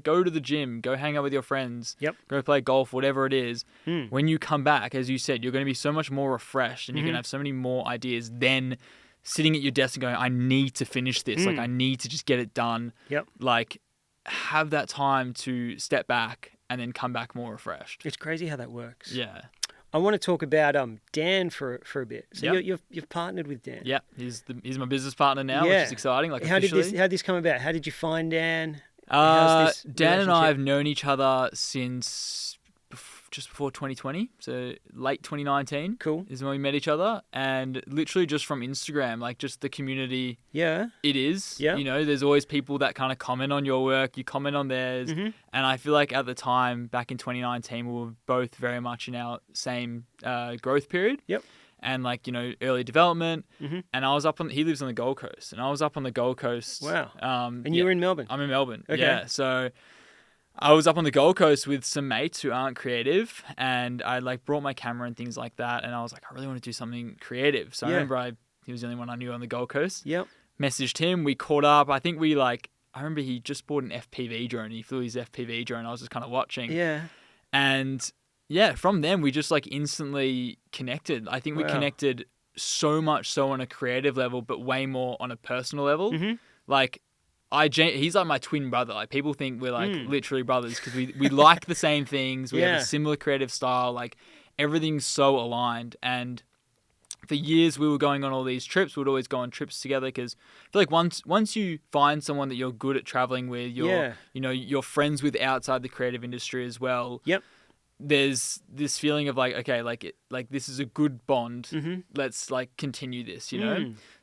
Go to the gym, go hang out with your friends, go play golf, whatever it is. When you come back, as you said, you're going to be so much more refreshed and you're going to have so many more ideas than sitting at your desk and going, I need to finish this. Like, I need to just get it done. Like, have that time to step back and then come back more refreshed. It's crazy how that works. Yeah. I want to talk about Dan for a bit. So you've partnered with Dan. Yeah, he's my business partner now, which is exciting. Like, how officially. did this come about? How did you find Dan? Dan and I have known each other since just before 2020, so late 2019. Cool. Is when we met each other, and literally just from Instagram, like just the community. Yeah. It is. Yeah. There's always people that kind of comment on your work, you comment on theirs, and I feel like at the time, back in 2019, we were both very much in our same growth period. Yep. And early development, and I was he lives on the Gold Coast, and I was up on the Gold Coast. Wow. And you were in Melbourne? I'm in Melbourne. Okay. Yeah. So I was up on the Gold Coast with some mates who aren't creative, and I brought my camera and things like that, and I was like, I really want to do something creative. So I remember he was the only one I knew on the Gold Coast. Yep. Messaged him, we caught up. I think I remember he just bought an FPV drone. He flew his FPV drone. I was just kind of watching. Yeah. And yeah, from then we just instantly connected. I think we connected so much so on a creative level, but way more on a personal level. He's like my twin brother. Like, people think we're literally brothers because we like the same things. We have a similar creative style. Like, everything's so aligned. And for years we were going on all these trips. We'd always go on trips together because I feel like once you find someone that you're good at traveling with, you're friends with outside the creative industry as well. Yep. There's this feeling of this is a good bond. Let's continue this,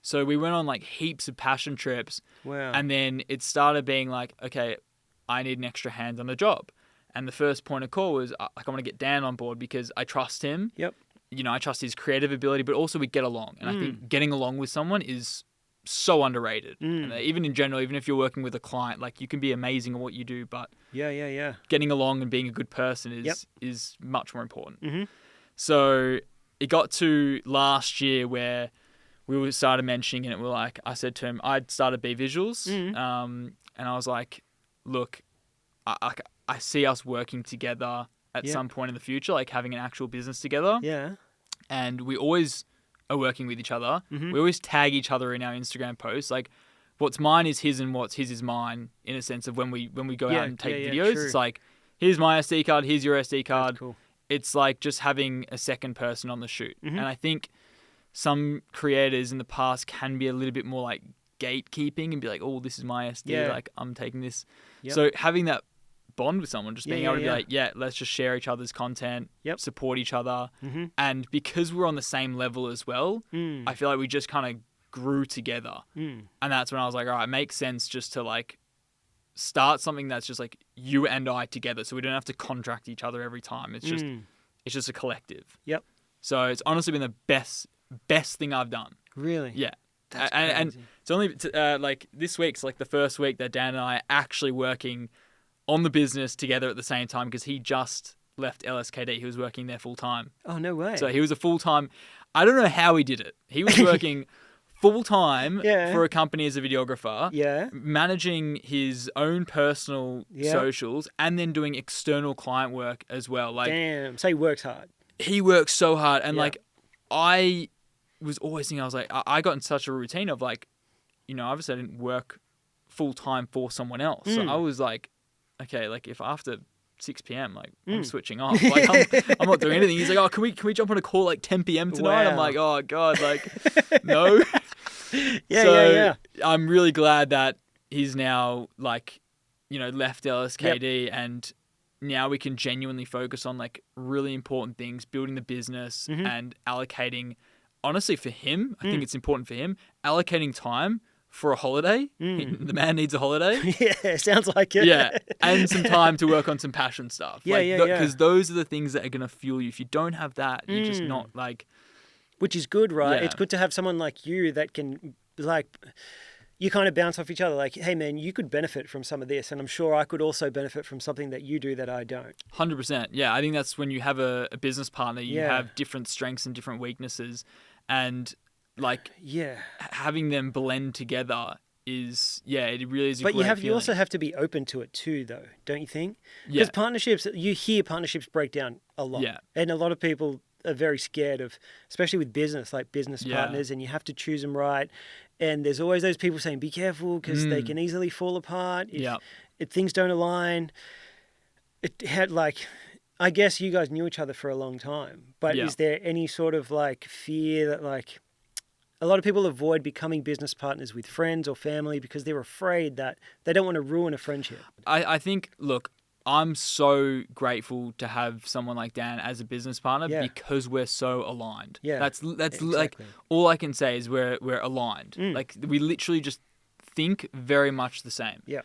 So we went on heaps of passion trips. Wow. And then it started being okay, I need an extra hand on the job. And the first point of call was I want to get Dan on board because I trust him. Yep. I trust his creative ability, but also we get along. And I think getting along with someone is so underrated. And even in general, even if you're working with a client, you can be amazing at what you do, but getting along and being a good person is much more important. So it got to last year where we started mentioning it, and I said to him, I'd started B Visuals, and I was like, look, I see us working together at some point in the future, having an actual business together. Yeah. And we always are working with each other. We always tag each other in our Instagram posts. What's mine is his and what's his is mine, in a sense of when we go out and take videos. True. It's here's my SD card, here's your SD card. That's cool. It's just having a second person on the shoot. And I think some creators in the past can be a little bit more gatekeeping and be oh, this is my SD, I'm taking this. Yep. So having that bond with someone, just being able to be like, let's just share each other's content, support each other. And because we're on the same level as well, I feel like we just kind of grew together. And that's when I was like, all right, it makes sense just to like start something that's just like you and I together, so we don't have to contract each other every time. It's just a collective. So it's honestly been the best thing I've done. Really? Yeah. And it's only like this week's like the first week that Dan and I are actually working on the business together at the same time, because he just left LSKD. He was working there full time. Oh, no way. So he was a full time. I don't know how he did it. He was working full time for a company as a videographer, managing his own personal socials, and then doing external client work as well. Like, damn. So he works hard. He works so hard, and like I was always thinking, I was like, I got in such a routine of like, you know, obviously I didn't work full time for someone else. So I was like, okay, like if after 6 p.m, like I'm switching off, like I'm not doing anything. He's like, oh, can we jump on a call like 10 p.m. tonight? Wow. I'm like, oh God, like no. I'm really glad that he's now like, you know, left LSKD and now we can genuinely focus on like really important things, building the business and allocating. Honestly, for him, I think it's important for him, allocating time for a holiday. The man needs a holiday. Yeah, sounds like it. Yeah, and some time to work on some passion stuff. Because those are the things that are going to fuel you. If you don't have that, you're just not like... Which is good, right? Yeah. It's good to have someone like you that can, like... You kind of bounce off each other like, hey, man, you could benefit from some of this. And I'm sure I could also benefit from something that you do that I don't. 100%. Yeah, I think that's when you have a business partner, you have different strengths and different weaknesses. And like having them blend together is, it really is a great feeling. You also have to be open to it too, though, don't you think? Because partnerships, you hear partnerships break down a lot. Yeah. And a lot of people are very scared of, especially with business, like business partners, and you have to choose them right. And there's always those people saying, be careful because they can easily fall apart if things don't align. It had like, I guess you guys knew each other for a long time, but is there any sort of like fear that like a lot of people avoid becoming business partners with friends or family because they're afraid that they don't want to ruin a friendship? I think, look, I'm so grateful to have someone like Dan as a business partner because we're so aligned. Yeah, that's exactly. Like all I can say is we're aligned. Like we literally just think very much the same. Yeah,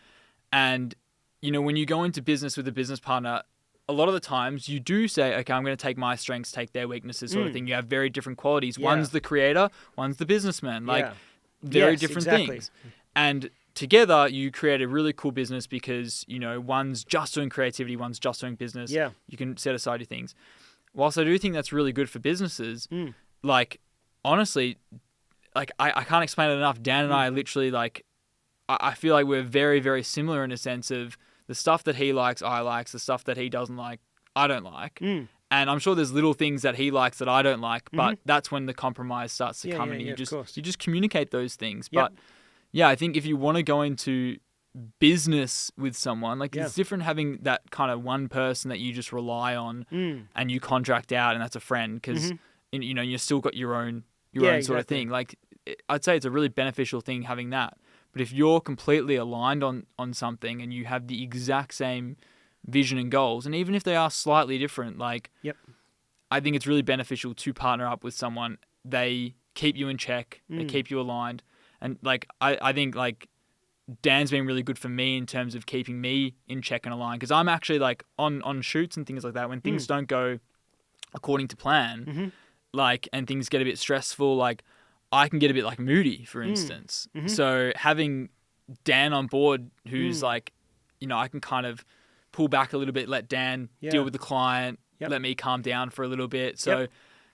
and you know when you go into business with a business partner, a lot of the times you do say, okay, I'm going to take my strengths, take their weaknesses, sort of thing. You have very different qualities. Yeah. One's the creator, one's the businessman. Like very different things, and together, you create a really cool business because, you know, one's just doing creativity, one's just doing business. Yeah. You can set aside your things. Whilst I do think that's really good for businesses, like, honestly, like, I can't explain it enough. Dan and I are literally, like, I feel like we're very, very similar in a sense of the stuff that he likes, I like. The stuff that he doesn't like, I don't like. And I'm sure there's little things that he likes that I don't like, but that's when the compromise starts to come in. You just communicate those things. But... yeah, I think if you want to go into business with someone, like it's different having that kind of one person that you just rely on and you contract out and that's a friend because, you know, you've still got your own sort of thing. Like I'd say it's a really beneficial thing having that. But if you're completely aligned on something and you have the exact same vision and goals, and even if they are slightly different, like I think it's really beneficial to partner up with someone. They keep you in check. They keep you aligned. And, like, I think, like, Dan's been really good for me in terms of keeping me in check and aligned. Because I'm actually, like, on shoots and things like that, when things don't go according to plan, like, and things get a bit stressful, like, I can get a bit, like, moody, for instance. So having Dan on board who's, like, you know, I can kind of pull back a little bit, let Dan deal with the client, let me calm down for a little bit. So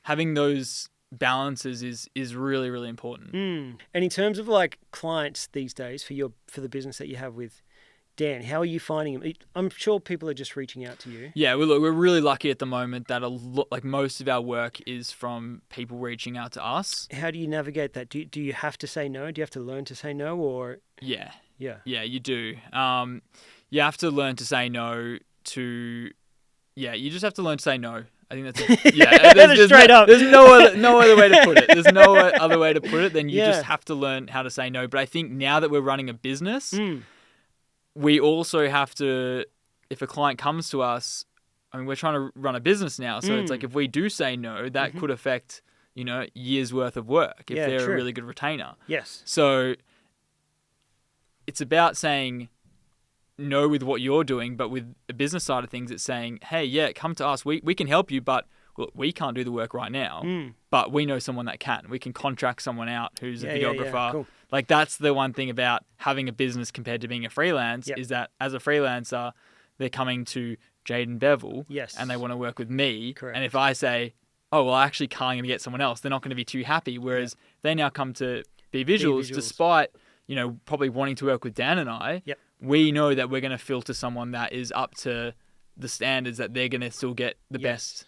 having those... balances is really, really important. And in terms of like clients these days for the business that you have with Dan, how are you finding them? I'm sure people are just reaching out to you. Yeah, we're really lucky at the moment that like most of our work is from people reaching out to us. How do you navigate that? Do you have to say no? Do you have to learn to say no, or? Yeah, you do. You have to learn to say no to. Yeah, you just have to learn to say no. I think that's it. There's straight up. There's no other way to put it. There's no other way to put it than you just have to learn how to say no. But I think now that we're running a business, we also have to if a client comes to us, I mean, we're trying to run a business now. So it's like if we do say no, that could affect, years worth of work if they're a really good retainer. Yes. So it's about saying no with what you're doing, but with the business side of things, it's saying, hey, yeah, come to us. We can help you, but look, we can't do the work right now, but we know someone that can. We can contract someone out who's a videographer. Yeah, cool. Like that's the one thing about having a business compared to being a freelance is that as a freelancer, they're coming to Jayden Beville and they want to work with me. Correct. And if I say, oh, well, I actually can't even get someone else, they're not going to be too happy. Whereas they now come to Be Visuals despite, probably wanting to work with Dan and I. Yep. We know that we're going to filter someone that is up to the standards that they're going to still get the best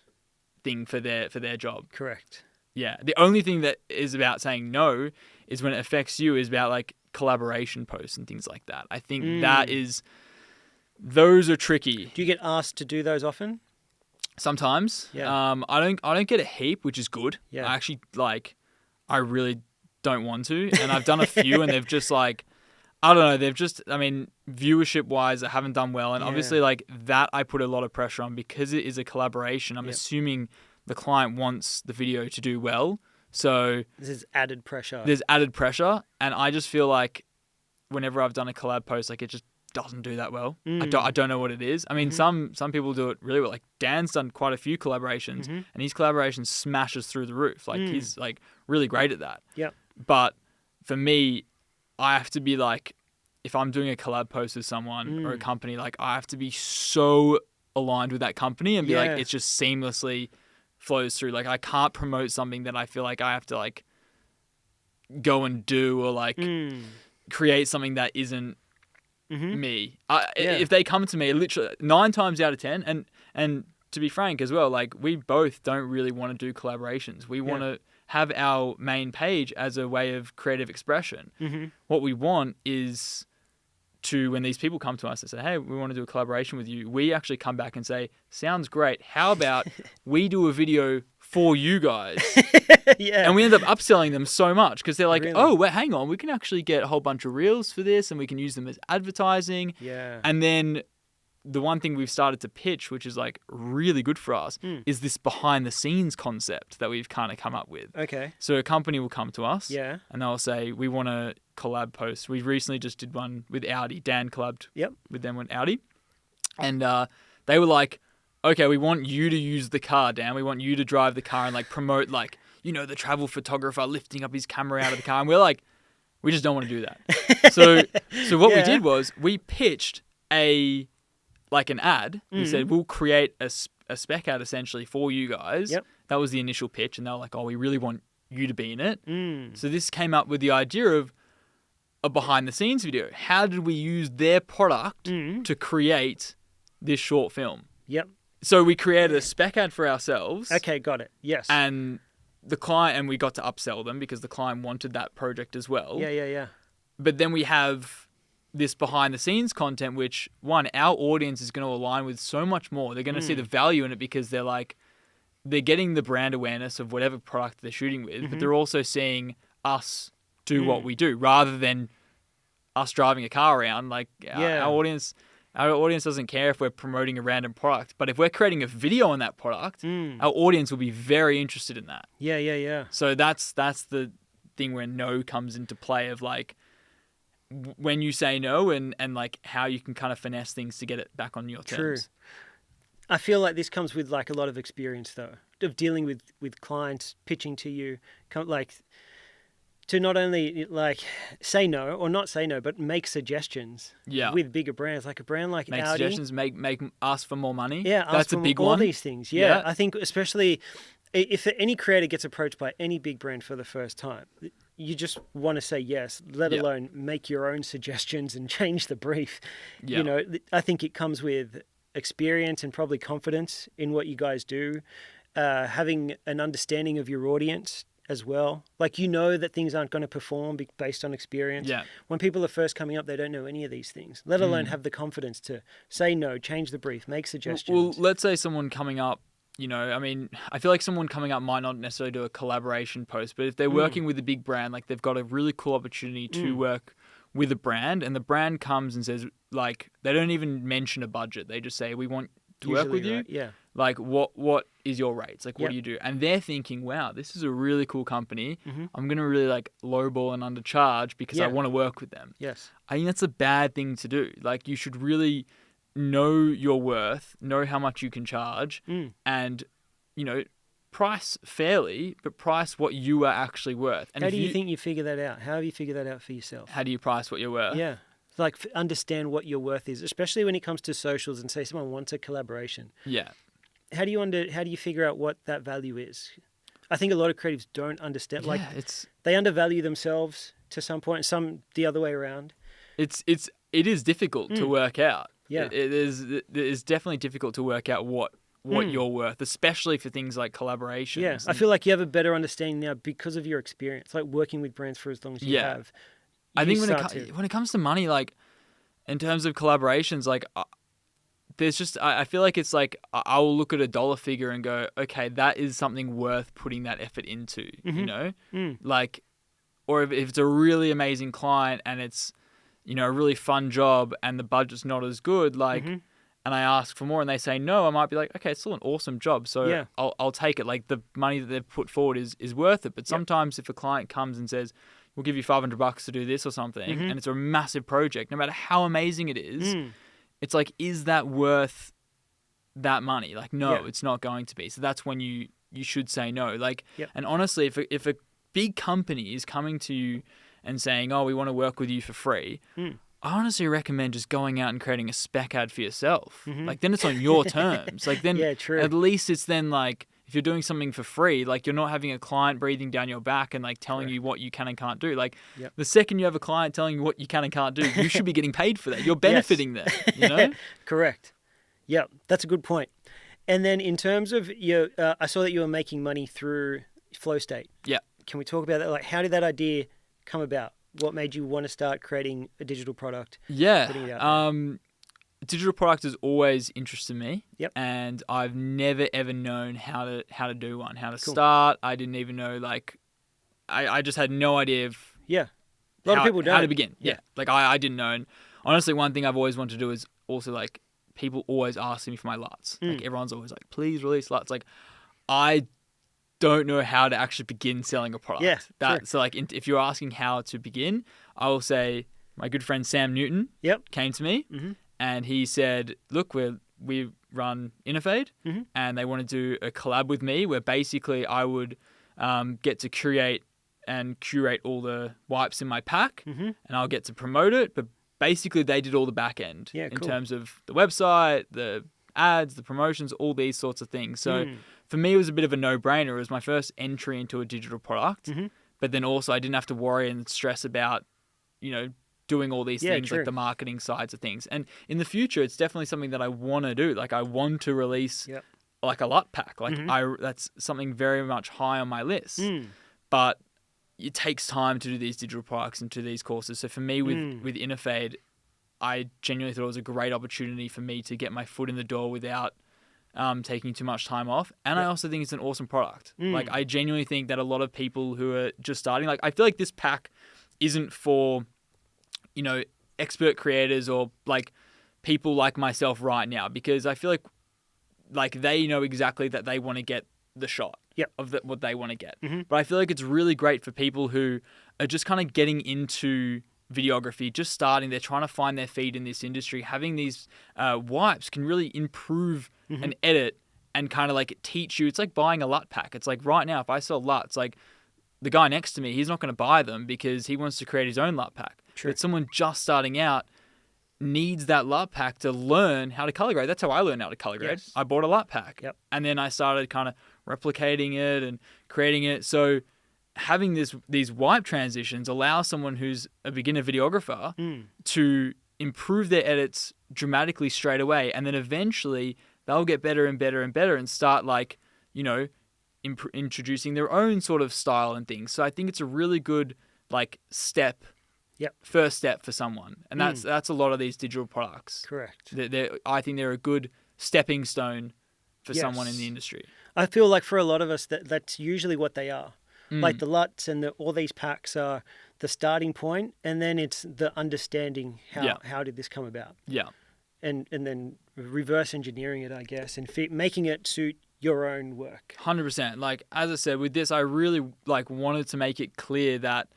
thing for their job. Correct. Yeah. The only thing that is about saying no is when it affects you is about like collaboration posts and things like that. I think those are tricky. Do you get asked to do those often? Sometimes. Yeah. I don't get a heap, which is good. Yeah. I actually I really don't want to. And I've done a few and they've just I don't know. They've just, viewership wise, I haven't done well. And obviously that I put a lot of pressure on because it is a collaboration. I'm assuming the client wants the video to do well. So there's added pressure. And I just feel like whenever I've done a collab post, it just doesn't do that well. I don't know what it is. I mean, some people do it really well. Like Dan's done quite a few collaborations and his collaboration smashes through the roof. He's really great at that. Yeah. But for me, I have to be if I'm doing a collab post with someone or a company, I have to be so aligned with that company and be it just seamlessly flows through. I can't promote something that I feel like I have to go and do or create something that isn't me. If they come to me, literally 9 times out of 10, and to be frank as well, we both don't really want to do collaborations. We want to have our main page as a way of creative expression. What we want is to, when these people come to us and say, hey, we want to do a collaboration with you, we actually come back and say, sounds great. How about we do a video for you guys? And we end up upselling them so much because they're like, really? Oh, well, hang on, we can actually get a whole bunch of reels for this and we can use them as advertising. Yeah. And then the one thing we've started to pitch, which is really good for us, is this behind the scenes concept that we've kind of come up with. Okay. So a company will come to us and they'll say, we want to collab post. We recently just did one with Audi. Dan collabed with them on Audi. And they were like, okay, we want you to use the car, Dan. We want you to drive the car and promote the travel photographer lifting up his camera out of the car. And we're like, we just don't want to do that. So what we did was we pitched an ad. We said, we'll create a spec ad essentially for you guys. Yep. That was the initial pitch. And they were like, oh, we really want you to be in it. So this came up with the idea of a behind the scenes video. How did we use their product to create this short film? Yep. So we created a spec ad for ourselves. Okay, got it. Yes. And the client, and we got to upsell them because the client wanted that project as well. Yeah. But then we have this behind the scenes content, which our audience is going to align with so much more. They're going to see the value in it because they're getting the brand awareness of whatever product they're shooting with, but they're also seeing us do what we do rather than us driving a car around. Our audience doesn't care if we're promoting a random product, but if we're creating a video on that product, our audience will be very interested in that. Yeah. So that's the thing where no comes into play of when you say no and how you can kind of finesse things to get it back on your terms. True. I feel like this comes with a lot of experience though, of dealing with clients pitching to you, to not only say no or not say no, but make suggestions with bigger brands, like a brand like make Audi. Suggestions, make ask for more money. Yeah, that's a big one. All these things. Yeah, I think especially if any creator gets approached by any big brand for the first time, you just want to say yes, let alone make your own suggestions and change the brief. Yeah. I think it comes with experience and probably confidence in what you guys do, having an understanding of your audience as well. That things aren't going to perform based on experience. Yeah. When people are first coming up, they don't know any of these things, let alone have the confidence to say no, change the brief, make suggestions. Well, let's say someone coming up, I feel like someone coming up might not necessarily do a collaboration post, but if they're working with a big brand, they've got a really cool opportunity to work with a brand, and the brand comes and says, like, they don't even mention a budget. They just say, we want to work with you. Right. Yeah. Like, what is your rates? Like, what Yep. do you do? And they're thinking, wow, this is a really cool company. Mm-hmm. I'm going to really like lowball and undercharge because I Yeah. want to work with them. Yes. I think that's a bad thing to do. Like, you should really know your worth, know how much you can charge, and, you know, price fairly, but price what you are actually worth. And how do you think you figure that out? How have you figured that out for yourself? How do you price what you're worth? Yeah. Like, understand what your worth is, especially when it comes to socials and say someone wants a collaboration. Yeah. How do you figure out what that value is? I think a lot of creatives don't understand. Like, they undervalue themselves to some point, some the other way around. It is difficult to work out. Yeah. It is definitely difficult to work out what you're worth, especially for things like collaborations. Yeah, I feel like you have a better understanding now because of your experience, like working with brands for as long as you have. I think when it comes to money, like in terms of collaborations, like there's just I feel like it's like I will look at a dollar figure and go, okay, that is something worth putting that effort into, you know, like, or if it's a really amazing client and it's, you know, a really fun job and the budget's not as good, like. And I ask for more and they say no, I might be like, okay, it's still an awesome job. So I'll take it. Like, the money that they've put forward is worth it. But sometimes if a client comes and says, we'll give you $500 to do this or something, and it's a massive project, no matter how amazing it is, it's like, is that worth that money? Like, no, it's not going to be. So that's when you should say no. Like, and honestly, if a big company is coming to you and saying, oh, we want to work with you for free, I honestly recommend just going out and creating a spec ad for yourself. Like, then it's on your terms. Like, then at least it's then like, if you're doing something for free, like, you're not having a client breathing down your back and like telling you what you can and can't do. Like, the second you have a client telling you what you can and can't do, you should be getting paid for that. You're benefiting there, you know? Correct. Yeah, that's a good point. And then in terms of your, I saw that you were making money through Flow State. Yeah. Can we talk about that? Like, how did that idea come about? What made you want to start creating a digital product? Yeah. Digital product has always interested me. Yep. And I've never ever known how to do one, how to start. I didn't even know, like, I just had no idea of a lot of people don't. How to begin. Yeah. Like, I didn't know. And honestly, one thing I've always wanted to do is also, like, people always ask me for my LUTs. Like, everyone's always like, please release LUTs. Like, I don't know how to actually begin selling a product. Yeah, So, like, if you're asking how to begin, I will say my good friend Sam Newton came to me and he said, look, we run Innofade and they want to do a collab with me where basically I would get to create and curate all the wipes in my pack and I'll get to promote it. But basically they did all the back end in terms of the website, the ads, the promotions, all these sorts of things. So for me, it was a bit of a no-brainer. It was my first entry into a digital product. But then also I didn't have to worry and stress about, you know, doing all these things, like the marketing sides of things. And in the future, it's definitely something that I want to do. Like, I want to release like a LUT pack. Like, that's something very much high on my list. But it takes time to do these digital products and to these courses. So for me, with Innofade, I genuinely thought it was a great opportunity for me to get my foot in the door without taking too much time off. And I also think it's an awesome product. Like, I genuinely think that a lot of people who are just starting, like, I feel like this pack isn't for, you know, expert creators or like people like myself right now, because I feel like they know exactly that they want to get the shot of what they want to get. But I feel like it's really great for people who are just kind of getting into videography, just starting, they're trying to find their feet in this industry. Having these wipes can really improve an edit and kind of like teach you. It's like buying a LUT pack. It's like, right now, if I sell LUTs, like, the guy next to me, he's not going to buy them because he wants to create his own LUT pack. But someone just starting out needs that LUT pack to learn how to color grade. That's how I learned how to color grade. I bought a LUT pack. And then I started kind of replicating it and creating it. So having these wipe transitions allows someone who's a beginner videographer to improve their edits dramatically straight away. And then eventually they'll get better and better and better and start, like, you know, introducing their own sort of style and things. So I think it's a really good, like, first step for someone. And that's a lot of these digital products. Correct. I think they're a good stepping stone for someone in the industry. I feel like for a lot of us that's usually what they are. Like, the LUTs and all these packs are the starting point, and then it's the understanding how did this come about. Yeah. And then reverse engineering it, I guess, and making it suit your own work. 100%. Like, as I said, with this, I really wanted to make it clear that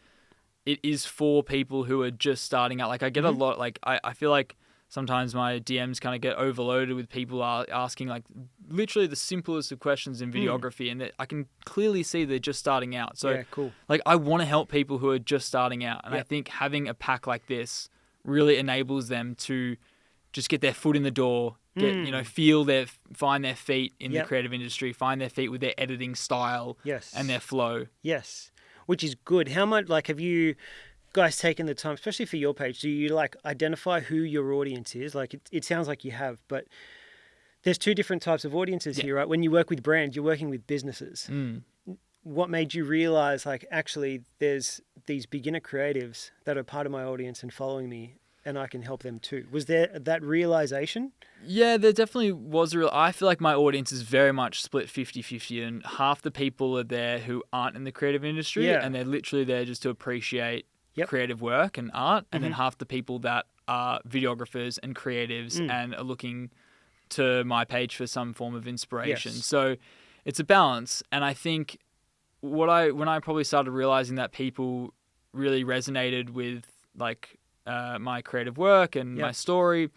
it is for people who are just starting out. Like, I get a lot, like, I feel like sometimes my DMs kind of get overloaded with people asking, like, literally the simplest of questions in videography, and I can clearly see they're just starting out. So, yeah, cool. Like, I want to help people who are just starting out, and I think having a pack like this really enables them to just get their foot in the door, find their feet in the creative industry, find their feet with their editing style and their flow. Yes, which is good. How much, like, have you guys taken the time, especially for your page, do you, like, identify who your audience is? Like, it sounds like you have, but there's two different types of audiences here, right? When you work with brands, you're working with businesses. What made you realize, like, actually there's these beginner creatives that are part of my audience and following me, and I can help them too? Was there that realization? Yeah, there definitely was I feel like my audience is very much split 50-50, and half the people are there who aren't in the creative industry, and they're literally there just to appreciate creative work and art, and then half the people that are videographers and creatives and are looking to my page for some form of inspiration. So it's a balance, and I think when I probably started realizing that people really resonated with, like, my creative work and my story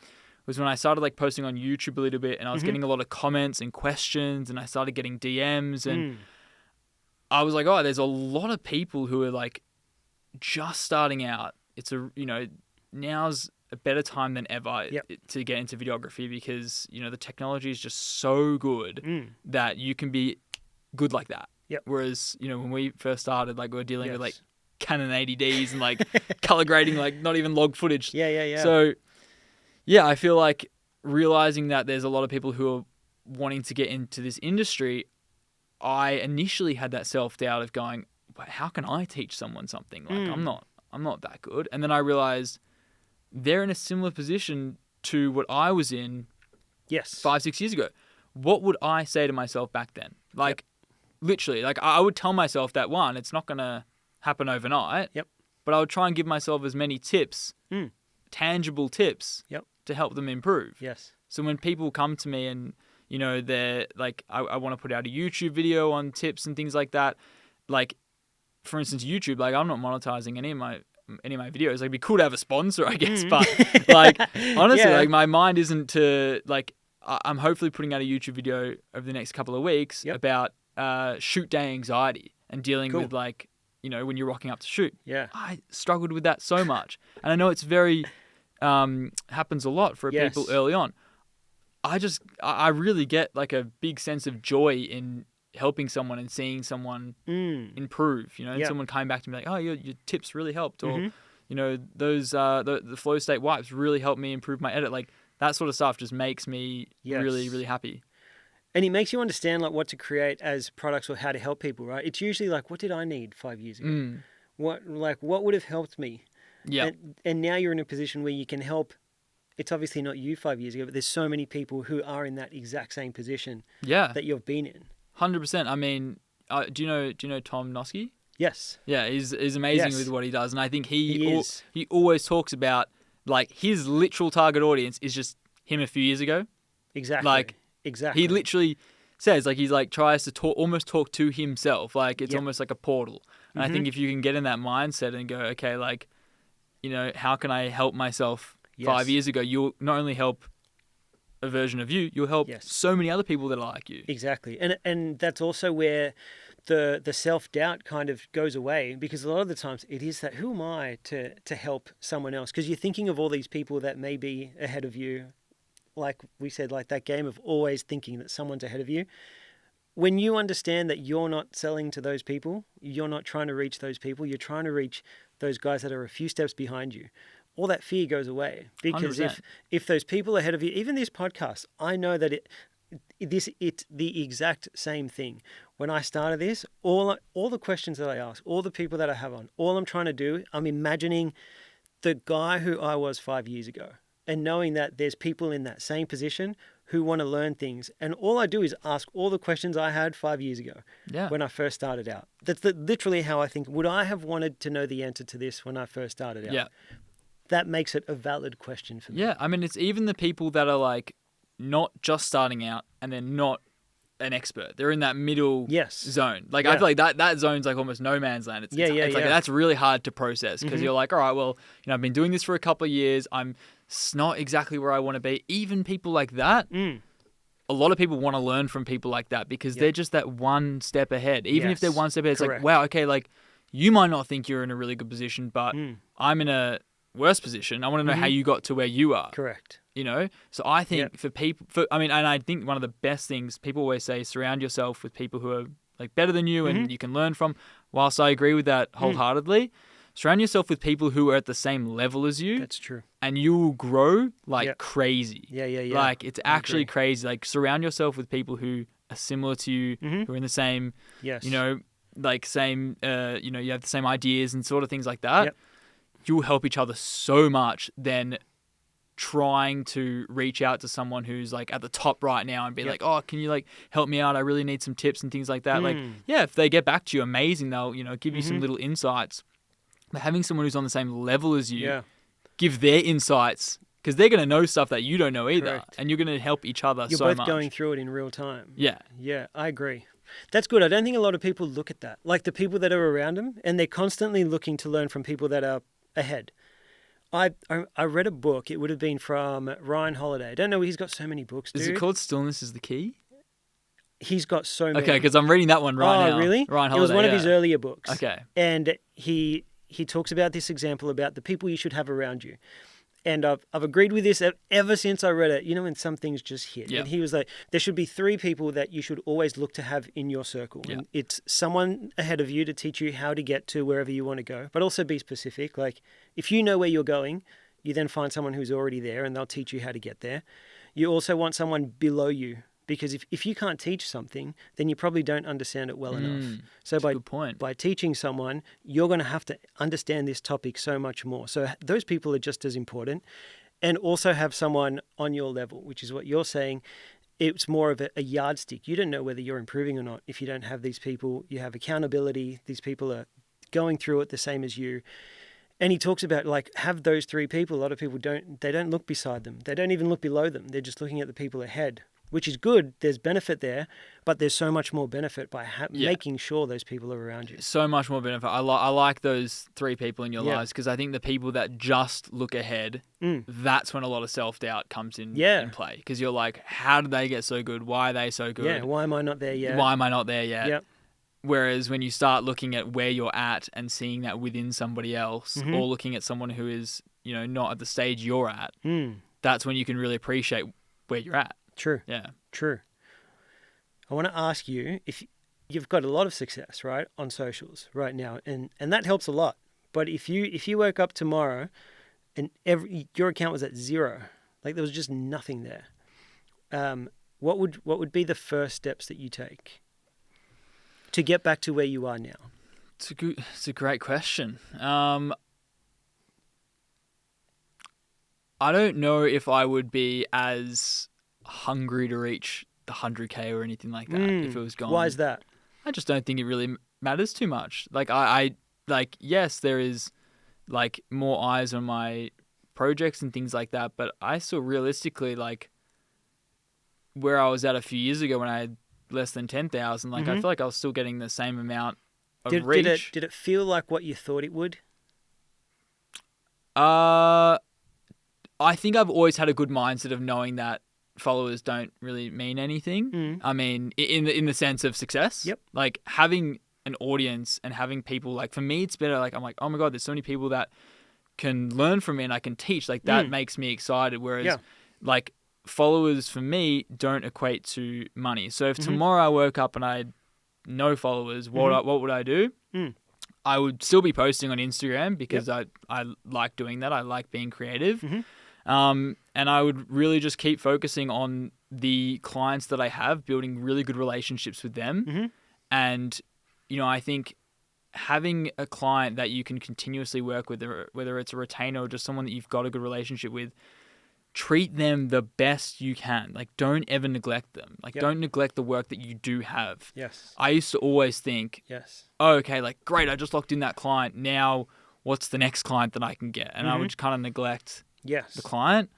was when I started, like, posting on YouTube a little bit, and I was getting a lot of comments and questions, and I started getting DMs, and I was like, oh, there's a lot of people who are, like, just starting out. It's now's a better time than ever to get into videography, because, the technology is just so good that you can be good like that. Whereas, when we first started, like, we were dealing with, like, Canon 80Ds and, like, color grading, like, not even log footage. So I feel like realizing that there's a lot of people who are wanting to get into this industry, I initially had that self-doubt of going, but how can I teach someone something? Like, I'm not that good. And then I realized they're in a similar position to what I was in 5-6 years ago. What would I say to myself back then? Like, literally, like, I would tell myself that, one, it's not going to happen overnight. But I would try and give myself as many tips, tangible tips, to help them improve. So when people come to me and, they're like, I want to put out a YouTube video on tips and things like that. Like, for instance, YouTube, like, I'm not monetizing any of my videos. Like, it'd be cool to have a sponsor, I guess. But, like, honestly, like, my mind isn't to, like, I'm hopefully putting out a YouTube video over the next couple of weeks about shoot day anxiety and dealing with, like, when you're rocking up to shoot. I struggled with that so much. And I know it's very, happens a lot for people early on. I really get, like, a big sense of joy in helping someone and seeing someone improve, and someone came back to me like, oh, your tips really helped. Or, those, the flow state wipes really helped me improve my edit. Like, that sort of stuff just makes me really, really happy. And it makes you understand, like, what to create as products or how to help people, right? It's usually like, what did I need 5 years ago? What would have helped me? And now you're in a position where you can help. It's obviously not you 5 years ago, but there's so many people who are in that exact same position that you've been in. 100%. I mean, do you know Tom Nosky? Yes. Yeah, he's amazing with what he does, and I think he always talks about, like, his literal target audience is just him a few years ago. Exactly. Like, exactly. He literally says, like, he's like tries to almost talk to himself, like it's almost like a portal. And I think if you can get in that mindset and go, okay, like, how can I help myself 5 years ago? You'll not only help a version of you, you'll help so many other people that are like you. Exactly. And that's also where the self-doubt kind of goes away, because a lot of the times it is that, who am I to help someone else? Because you're thinking of all these people that may be ahead of you. Like we said, like that game of always thinking that someone's ahead of you. When you understand that you're not selling to those people, you're not trying to reach those people, you're trying to reach those guys that are a few steps behind you, all that fear goes away. Because 100%. if those people ahead of you, even this podcast, I know that it's the exact same thing. When I started this, all the questions that I ask, all the people that I have on, all I'm trying to do, I'm imagining the guy who I was 5 years ago, and knowing that there's people in that same position who want to learn things. And all I do is ask all the questions I had 5 years ago when I first started out. That's literally how I think. Would I have wanted to know the answer to this when I first started out? Yeah. That makes it a valid question for me. Yeah. I mean, it's even the people that are like not just starting out and they're not an expert. They're in that middle zone. Like I feel like that zone's like almost no man's land. It's like that's really hard to process because you're like, all right, well, I've been doing this for a couple of years. I'm not exactly where I want to be. Even people like that, a lot of people want to learn from people like that because they're just that one step ahead. Even if they're one step ahead, it's like, wow, okay, like you might not think you're in a really good position, but I'm in a worse position. I want to know how you got to where you are. Correct. So I think for people, and I think one of the best things people always say, surround yourself with people who are like better than you and you can learn from. Whilst I agree with that wholeheartedly, surround yourself with people who are at the same level as you. That's true. And you will grow like crazy. Yeah. Like it's actually crazy. Like surround yourself with people who are similar to you, who are in the same, like same, you have the same ideas and sort of things like that. Yep. You'll help each other so much than trying to reach out to someone who's like at the top right now and be like, oh, can you like help me out? I really need some tips and things like that. Like, if they get back to you, amazing. They'll, give you some little insights. But having someone who's on the same level as you, give their insights because they're going to know stuff that you don't know either. Correct. And you're going to help each other so much. You're both going through it in real time. Yeah. Yeah, I agree. That's good. I don't think a lot of people look at that. Like the people that are around them and they're constantly looking to learn from people that are ahead. I read a book. It would have been from Ryan Holiday. I don't know. He's got so many books, dude. Is it called Stillness is the Key? He's got so many. Okay, because I'm reading that one right now. Oh, really? Ryan Holiday. It was one of his earlier books. Okay. And he talks about this example about the people you should have around you. And I've agreed with this ever since I read it, when some things just hit. And he was like, there should be 3 people that you should always look to have in your circle. Yeah. And it's someone ahead of you to teach you how to get to wherever you want to go, but also be specific. Like if you know where you're going, you then find someone who's already there and they'll teach you how to get there. You also want someone below you because if you can't teach something, then you probably don't understand it well enough. So by teaching someone, you're going to have to understand this topic so much more. So those people are just as important. And also have someone on your level, which is what you're saying. It's more of a yardstick. You don't know whether you're improving or not if you don't have these people. You have accountability. These people are going through it the same as you. And he talks about like have those 3 people. A lot of people don't look beside them. They don't even look below them. They're just looking at the people ahead, which is good. There's benefit there, but there's so much more benefit by making sure those people are around you. So much more benefit. I like those 3 people in your lives because I think the people that just look ahead, that's when a lot of self-doubt comes in play because you're like, how did they get so good? Why are they so good? Yeah, why am I not there yet? Yep. Whereas when you start looking at where you're at and seeing that within somebody else or looking at someone who is, not at the stage you're at, that's when you can really appreciate where you're at. True. Yeah. True. I want to ask you if you've got a lot of success, right, on socials right now, and that helps a lot. But if you woke up tomorrow and your account was at 0, like there was just nothing there, what would be the first steps that you take to get back to where you are now? It's a great question. I don't know if I would be as hungry to reach the 100K or anything like that if it was gone. Why is that? I just don't think it really matters too much. Like I yes, there is like more eyes on my projects and things like that, but I still realistically like where I was at a few years ago when I had less than 10,000. Like I feel like I was still getting the same amount of reach. Did it feel like what you thought it would? I think I've always had a good mindset of knowing that followers don't really mean anything. I mean, in the sense of success. Yep. Like having an audience and having people like for me, it's better. Like I'm like, oh my God, there's so many people that can learn from me and I can teach. Like that makes me excited. Whereas like followers for me don't equate to money. So if tomorrow I woke up and I had no followers, what would I do? I would still be posting on Instagram because I like doing that. I like being creative. And I would really just keep focusing on the clients that I have, building really good relationships with them. And, I think having a client that you can continuously work with, whether it's a retainer or just someone that you've got a good relationship with, treat them the best you can. Like, don't ever neglect them. Like, don't neglect the work that you do have. Yes. I used to always think, oh, okay, like, great, I just locked in that client. Now, what's the next client that I can get? And I would kind of neglect the client.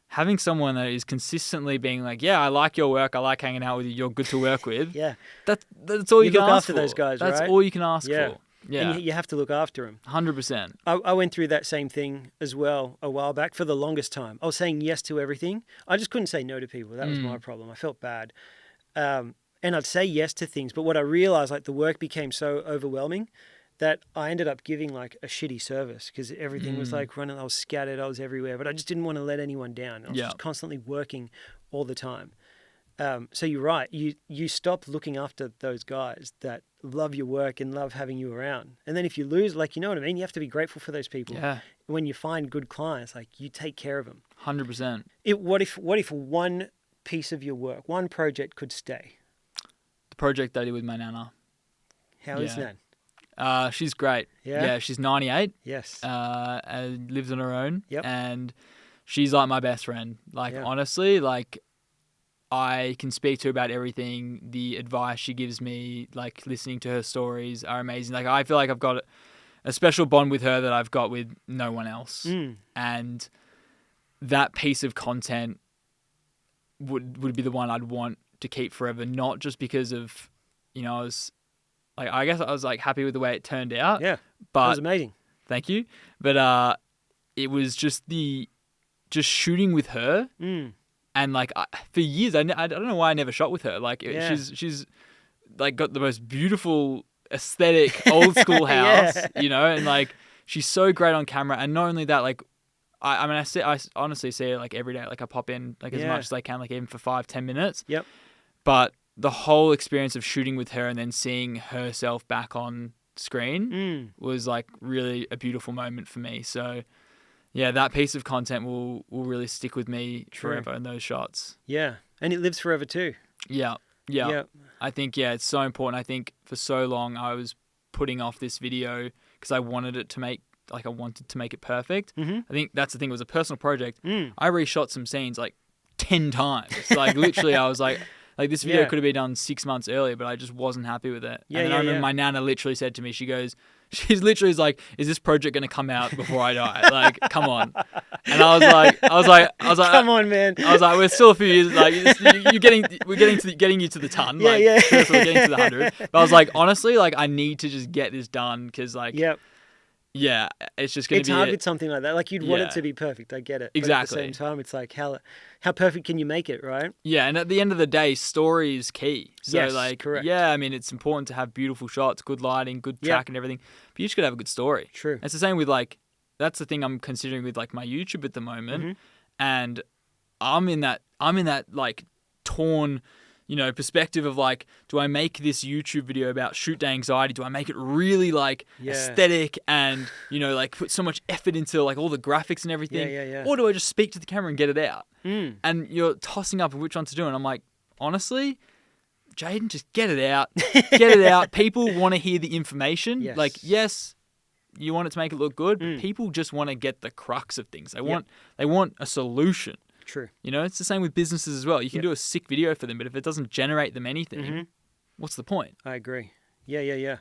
Having someone that is consistently being like, yeah, I like your work, I like hanging out with you, you're good to work with. That's all you can ask for. You look after those guys, right? That's all you can ask for. Yeah. And you have to look after them. 100%. I went through that same thing as well a while back for the longest time. I was saying yes to everything. I just couldn't say no to people. That was my problem. I felt bad. And I'd say yes to things. But what I realized, like the work became so overwhelming that I ended up giving like a shitty service because everything was like running. I was scattered. I was everywhere. But I just didn't want to let anyone down. I was just constantly working all the time. So you're right. You stop looking after those guys that love your work and love having you around. And then if you lose, like, you know what I mean? You have to be grateful for those people. Yeah. When you find good clients, like you take care of them. 100%. What if one piece of your work, one project could stay? The project I did with my nana. How is that? She's great. Yeah. She's 98. Yes. And lives on her own. Yep. And she's like my best friend. Like, honestly, like, I can speak to her about everything. The advice she gives me, like listening to her stories are amazing. Like, I feel like I've got a special bond with her that I've got with no one else. And that piece of content would be the one I'd want to keep forever. Not just because of, you know, I guess I was like happy with the way it turned out. Yeah. But that was amazing. Thank you. But it was just shooting with her. And like for years, I don't know why I never shot with her. Like she's like got the most beautiful aesthetic, old school house, you know, and like she's so great on camera. And not only that, like I honestly see her like every day. Like I pop in like as much as I can, like even for 5-10 minutes. Yep. But the whole experience of shooting with her and then seeing herself back on screen was like really a beautiful moment for me. So. Yeah, that piece of content will really stick with me forever in those shots. Yeah, and it lives forever too. Yeah. I think, it's so important. I think for so long I was putting off this video because I wanted to make it perfect. I think that's the thing. It was a personal project. I reshot some scenes like 10 times. Like literally I was like this video could have been done 6 months earlier, but I just wasn't happy with it. And then I remember my nana literally said to me, she's literally like, is this project going to come out before I die? Like, come on. And I was like, come on, man. I was like, we're still a few years, like we're getting you to the ton. We're getting to the 100. But I was like, honestly, like I need to just get this done. Cause like, it's just going to be. It's hard with something like that. Like you'd want it to be perfect. I get it. Exactly. But at the same time, it's like how perfect can you make it, right? Yeah, and at the end of the day, story is key. So correct. Yeah, I mean, it's important to have beautiful shots, good lighting, good track, and everything. But you just got to have a good story. True. It's the same with like that's the thing I'm considering with like my YouTube at the moment, and I'm in that like torn. You know, perspective of like, do I make this YouTube video about shoot day anxiety? Do I make it really like aesthetic and, you know, like put so much effort into like all the graphics and everything? Or do I just speak to the camera and get it out? And you're tossing up which one to do. And I'm like, honestly, Jayden, just get it out. Get it out. People want to hear the information. Like, yes, you want it to make it look good, but people just want to get the crux of things. They want a solution. True. You know, it's the same with businesses as well. You can do a sick video for them, but if it doesn't generate them anything, what's the point? I agree. Yeah.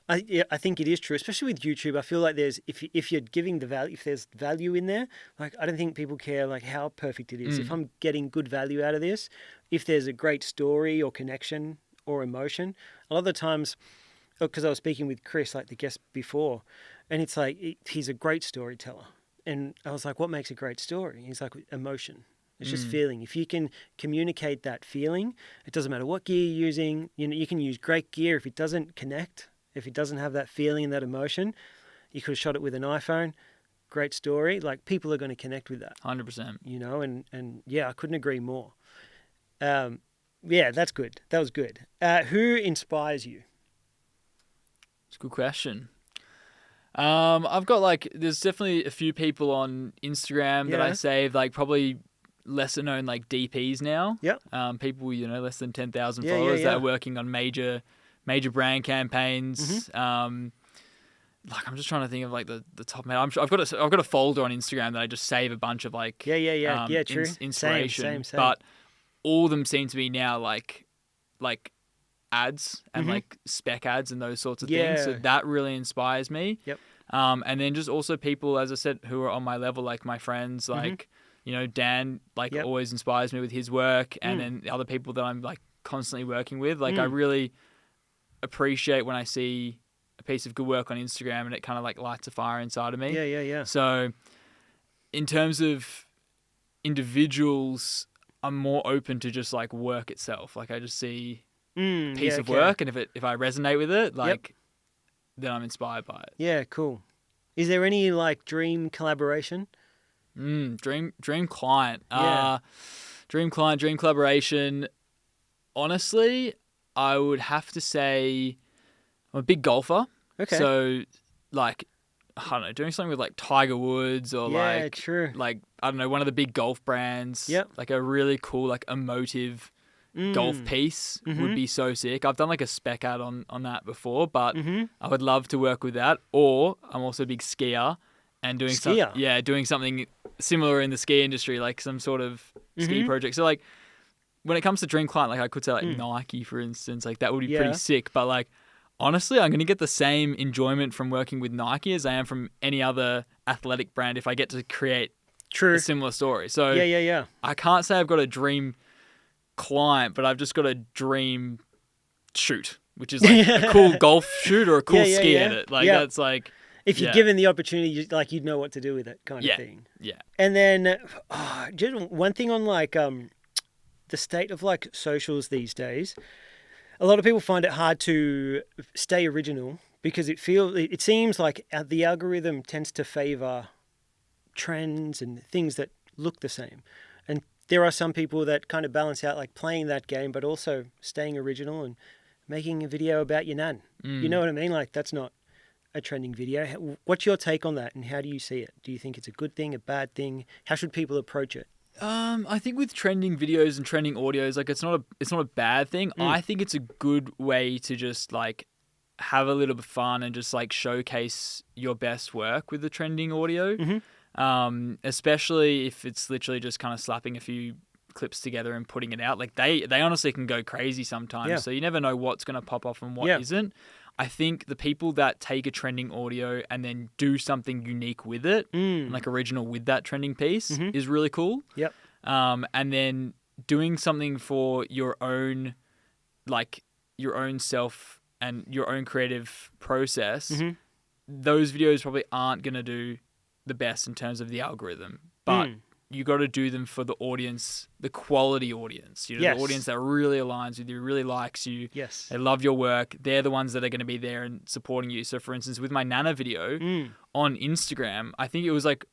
I think it is true, especially with YouTube. I feel like if you're giving the value, if there's value in there, like I don't think people care like how perfect it is. If I'm getting good value out of this, if there's a great story or connection or emotion, a lot of the times, because I was speaking with Chris, like the guest before, and it's like he's a great storyteller. And I was like, what makes a great story? He's like, emotion. It's just feeling. If you can communicate that feeling, it doesn't matter what gear you're using. You know, you can use great gear. If it doesn't connect, if it doesn't have that feeling and that emotion, you could have shot it with an iPhone. Great story. Like people are going to connect with that. 100%. You know, and yeah, I couldn't agree more. Yeah, that's good. That was good. Who inspires you? It's a good question. I've got like, there's definitely a few people on Instagram that I save, like probably lesser known like DPs now. Yep. People, you know, less than 10,000 followers that are working on major brand campaigns. like I'm just trying to think of like the top man. I've got a folder on Instagram that I just save a bunch of like true. inspiration. Same. But all of them seem to be now like ads and like spec ads and those sorts of things. So that really inspires me. Yep. And then just also people, as I said, who are on my level, like my friends, like Dan, like always inspires me with his work, and then the other people that I'm like constantly working with. Like I really appreciate when I see a piece of good work on Instagram and it kind of like lights a fire inside of me. Yeah. So in terms of individuals, I'm more open to just like work itself. Like I just see a piece of work, and if I resonate with it, like then I'm inspired by it. Yeah, cool. Is there any like dream collaboration? Dream client. Dream collaboration. Honestly, I would have to say I'm a big golfer. Okay. So, like, I don't know, doing something with like Tiger Woods or like I don't know, one of the big golf brands. Yep. Like a really cool, like emotive golf piece would be so sick. I've done like a spec ad on that before, but I would love to work with that. Or I'm also a big skier and doing something similar in the ski industry, like some sort of ski project. So like when it comes to dream client, like I could say like Nike, for instance, like that would be pretty sick. But like honestly, I'm going to get the same enjoyment from working with Nike as I am from any other athletic brand if I get to create a similar story. So I can't say I've got a dream client, but I've just got a dream shoot, which is like a cool golf shoot or a cool ski edit. Like that's like if you're given the opportunity, you'd know what to do with it, kind of thing. Yeah. And then just one thing on like the state of like socials these days. A lot of people find it hard to stay original because it seems like the algorithm tends to favor trends and things that look the same. And there are some people that kind of balance out like playing that game, but also staying original and making a video about your nan. You know what I mean? Like that's not a trending video. What's your take on that and how do you see it? Do you think it's a good thing, a bad thing? How should people approach it? I think with trending videos and trending audios, like it's not a bad thing. I think it's a good way to just like have a little bit of fun and just like showcase your best work with the trending audio. Especially if it's literally just kind of slapping a few clips together and putting it out. Like they honestly can go crazy sometimes. So you never know what's going to pop off and what isn't. I think the people that take a trending audio and then do something unique with it, like original with that trending piece, is really cool. Yep. And then doing something for your own self and your own creative process, those videos probably aren't going to do the best in terms of the algorithm. But you got to do them for the audience, the quality audience, the audience that really aligns with you, really likes you. Yes. They love your work. They're the ones that are going to be there and supporting you. So for instance, with my Nana video on Instagram, I think it was like,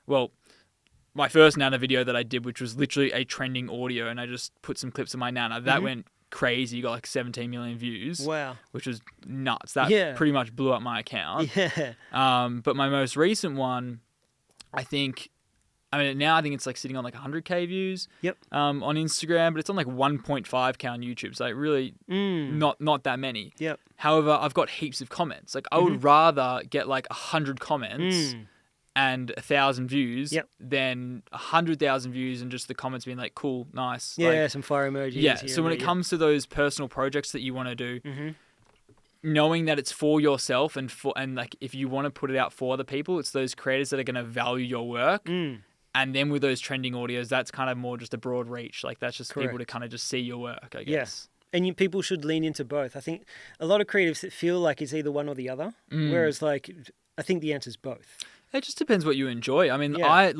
my first Nana video that I did, which was literally a trending audio, and I just put some clips of my Nana. That went crazy. You got like 17 million views. Wow. Which was nuts. That pretty much blew up my account. Yeah. But my most recent one, now I think it's like sitting on like 100k views. Yep. On Instagram, but it's on like 1.5k on YouTube. So like really not that many. Yep. However, I've got heaps of comments. Like I would rather get like 100 comments and 1,000 views than 100,000 views and just the comments being like cool, nice. Yeah, some fire emojis. Yeah. So when it comes to those personal projects that you want to do, knowing that it's for yourself and like if you want to put it out for other people, it's those creators that are going to value your work. And then with those trending audios, that's kind of more just a broad reach. Like that's just people to kind of just see your work, I guess. Yes. And people should lean into both. I think a lot of creatives that feel like it's either one or the other, whereas like I think the answer is both. It just depends what you enjoy. I mean, as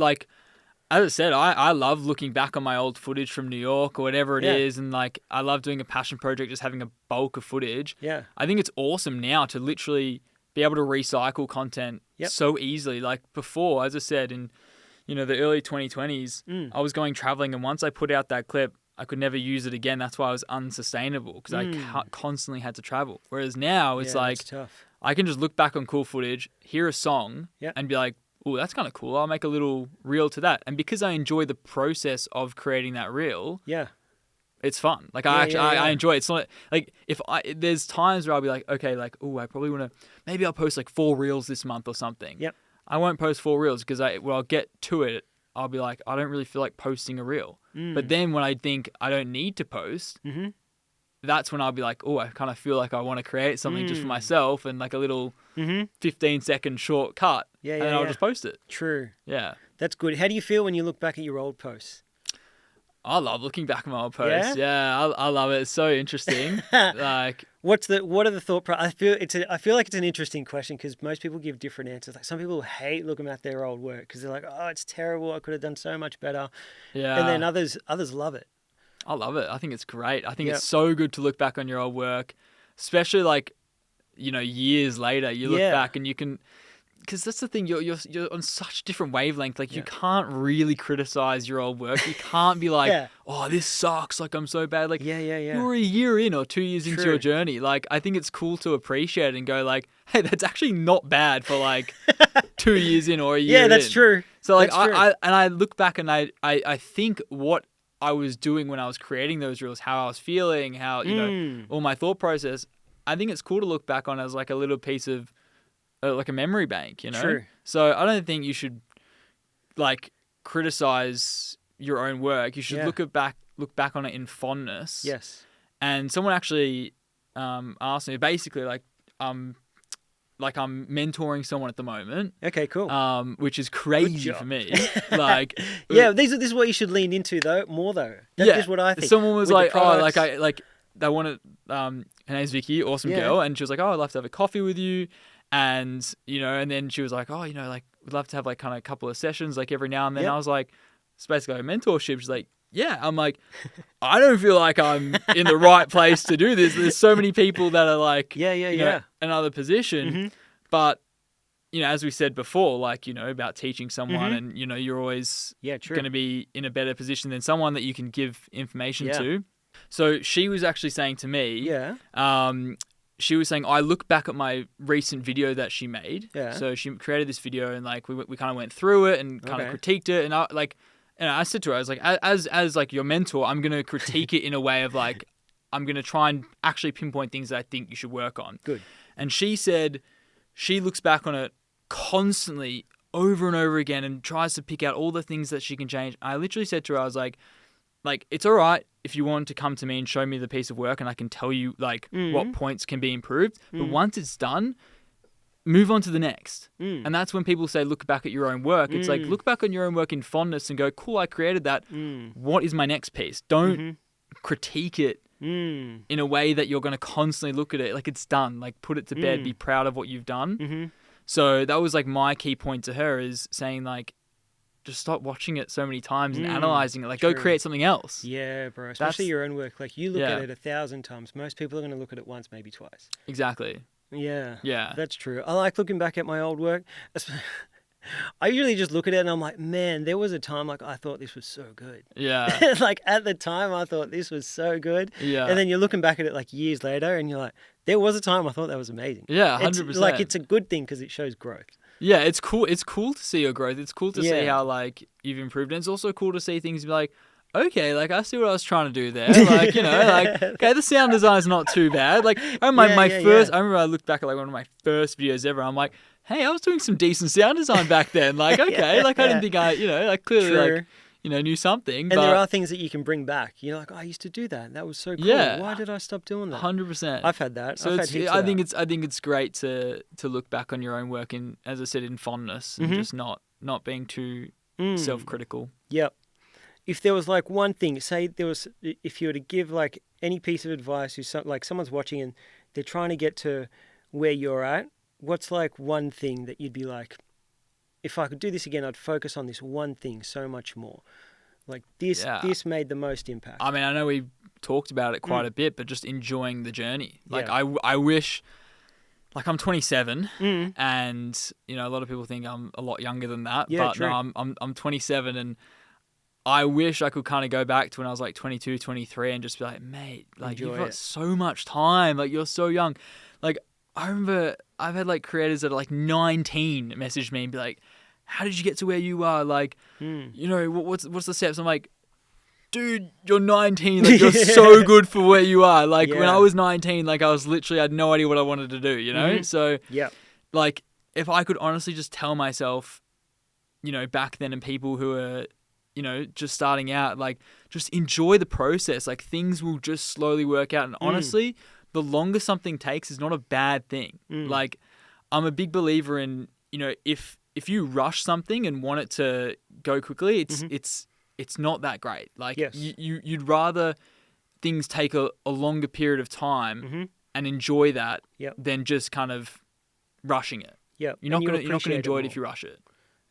I said, I love looking back on my old footage from New York or whatever it is. And like, I love doing a passion project, just having a bulk of footage. Yeah. I think it's awesome now to literally be able to recycle content so easily. Like before, as I said, in the early 2020s, I was going traveling, and once I put out that clip, I could never use it again. That's why I was unsustainable because I constantly had to travel. Whereas now it's like I can just look back on cool footage, hear a song, and be like, "Oh, that's kind of cool. I'll make a little reel to that." And because I enjoy the process of creating that reel, It's fun. Like I enjoy it. It's not like there's times where I'll be like, okay, like, oh, I probably want to, maybe I'll post like 4 reels this month or something. Yep. I won't post 4 reels because when I'll get to it, I'll be like, I don't really feel like posting a reel. But then when I think I don't need to post, that's when I'll be like, oh, I kind of feel like I want to create something just for myself and like a little 15-second short cut. And then I'll just post it. True. Yeah. That's good. How do you feel when you look back at your old posts? I love looking back at my old posts. Yeah, I love it. It's so interesting. Like, what are the thought process? I feel like it's an interesting question because most people give different answers. Like some people hate looking at their old work because they're like, oh, it's terrible. I could have done so much better. Yeah. And then others love it. I love it. I think it's great. I think it's so good to look back on your old work, especially like, years later. You look back and you can. Because that's the thing, you're on such different wavelength. Like you can't really criticize your old work. You can't be like, oh, this sucks. Like I'm so bad. Like you're a year in or 2 years into your journey. Like I think it's cool to appreciate it and go like, hey, that's actually not bad for like 2 years in or a year in. Yeah, that's true. So like I look back and I think what I was doing when I was creating those reels, how I was feeling, how all my thought process. I think it's cool to look back on as like a little piece of. Like a memory bank, True. So I don't think you should like criticize your own work. You should look back on it in fondness. Yes. And someone actually asked me basically like I'm mentoring someone at the moment. Okay, cool. Which is crazy for me. Like this is what you should lean into more though. That's what I think. Someone was like, they wanted her name's Vicky, awesome girl, and she was like, oh, I'd love to have a coffee with you. And, and then she was like, oh, like, we'd love to have like kind of a couple of sessions like every now and then. I was like, it's basically a mentorship. She's like, yeah. I'm like, I don't feel like I'm in the right place to do this. There's so many people that are like, another position. But, as we said before, like, about teaching someone and, you're always going to be in a better position than someone that you can give information to. So she was actually saying to me, she was saying, I look back at my recent video that she made. Yeah. So she created this video and like we kind of went through it and kind of critiqued it. And I said to her, I was like, as like your mentor, I'm going to critique it in a way of like, I'm going to try and actually pinpoint things that I think you should work on. Good. And she said she looks back on it constantly over and over again and tries to pick out all the things that she can change. I literally said to her, I was like, it's all right if you want to come to me and show me the piece of work and I can tell you like what points can be improved. But once it's done, move on to the next. And that's when people say, look back at your own work. It's like, look back on your own work in fondness and go, cool, I created that. What is my next piece? Don't critique it in a way that you're going to constantly look at it. Like it's done, like put it to bed, be proud of what you've done. So that was like my key point to her is saying like, just stop watching it so many times and analyzing it. Like, go create something else. Yeah, bro. Especially your own work. Like, you look at it 1,000 times. Most people are going to look at it once, maybe twice. Exactly. Yeah. Yeah. That's true. I like looking back at my old work. I usually just look at it and I'm like, man, there was a time like I thought this was so good. Yeah. Like, at the time, I thought this was so good. Yeah. And then you're looking back at it like years later and you're like, there was a time I thought that was amazing. Yeah, 100%. Like, it's a good thing because it shows growth. Yeah, it's cool. It's cool to see your growth. It's cool to see how like you've improved. And it's also cool to see things be like, okay, like I see what I was trying to do there. Like, like, okay, the sound design is not too bad. Like, I remember I looked back at like one of my first videos ever. I'm like, hey, I was doing some decent sound design back then. Like, okay, like I didn't think I, like clearly like, knew something. And there are things that you can bring back. You're like, oh, I used to do that. That was so cool. Yeah. Why did I stop doing that? 100%. I've had that. So I think it's great to look back on your own work in, as I said, in fondness and just not being too self-critical. Yep. If there was like one thing, say if you were to give like any piece of advice to like someone's watching and they're trying to get to where you're at, what's like one thing that you'd be like, if I could do this again, I'd focus on this one thing so much more. Like this made the most impact. I mean, I know we talked about it quite a bit, but just enjoying the journey. Like I wish, like I'm 27 and, a lot of people think I'm a lot younger than that, but true. No, I'm 27 and I wish I could kind of go back to when I was like 22, 23 and just be like, mate, like you've got so much time. Like you're so young. Like I remember I've had like creators that are like 19 message me and be like, how did you get to where you are? Like, what's the steps? I'm like, dude, you're 19. Like, you're so good for where you are. Like, when I was 19, like, I had no idea what I wanted to do, you know? Mm-hmm. So, yeah, like, if I could honestly just tell myself, you know, back then, and people who are, you know, just starting out, like, just enjoy the process. Like, things will just slowly work out. And honestly, the longer something takes is not a bad thing. Like, I'm a big believer in, you know, if you rush something and want it to go quickly, it's not that great. Like, you'd rather things take a longer period of time and enjoy that than just kind of rushing it. Yeah, you're not gonna enjoy it if you rush it.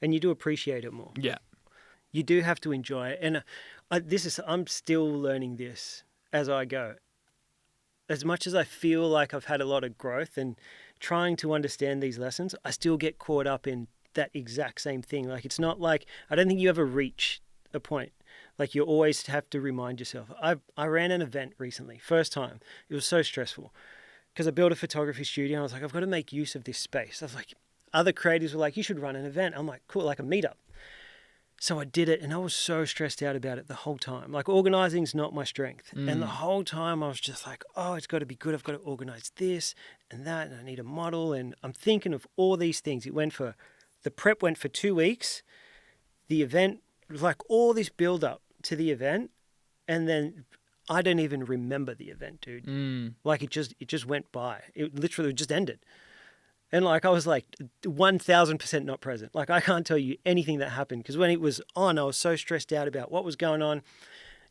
And you do appreciate it more. Yeah, you do have to enjoy it. And I'm still learning this as I go. As much as I feel like I've had a lot of growth and trying to understand these lessons, I still get caught up in that exact same thing. Like, it's not like, I don't think you ever reach a point. Like, you always have to remind yourself. I ran an event recently, first time. It was so stressful because I built a photography studio. And I was like, I've got to make use of this space. I was like, other creatives were like, you should run an event. I'm like, cool, like a meetup. So I did it, and I was so stressed out about it the whole time. Like, organizing's not my strength. And the whole time I was just like, oh, it's got to be good. I've got to organize this and that, and I need a model. And I'm thinking of all these things. The prep went for 2 weeks. The event, like, all this build up to the event, and then I don't even remember the event, dude. Like, it just went by. It literally just ended. And, like, I was like 1,000% not present. Like, I can't tell you anything that happened because when it was on, I was so stressed out about what was going on.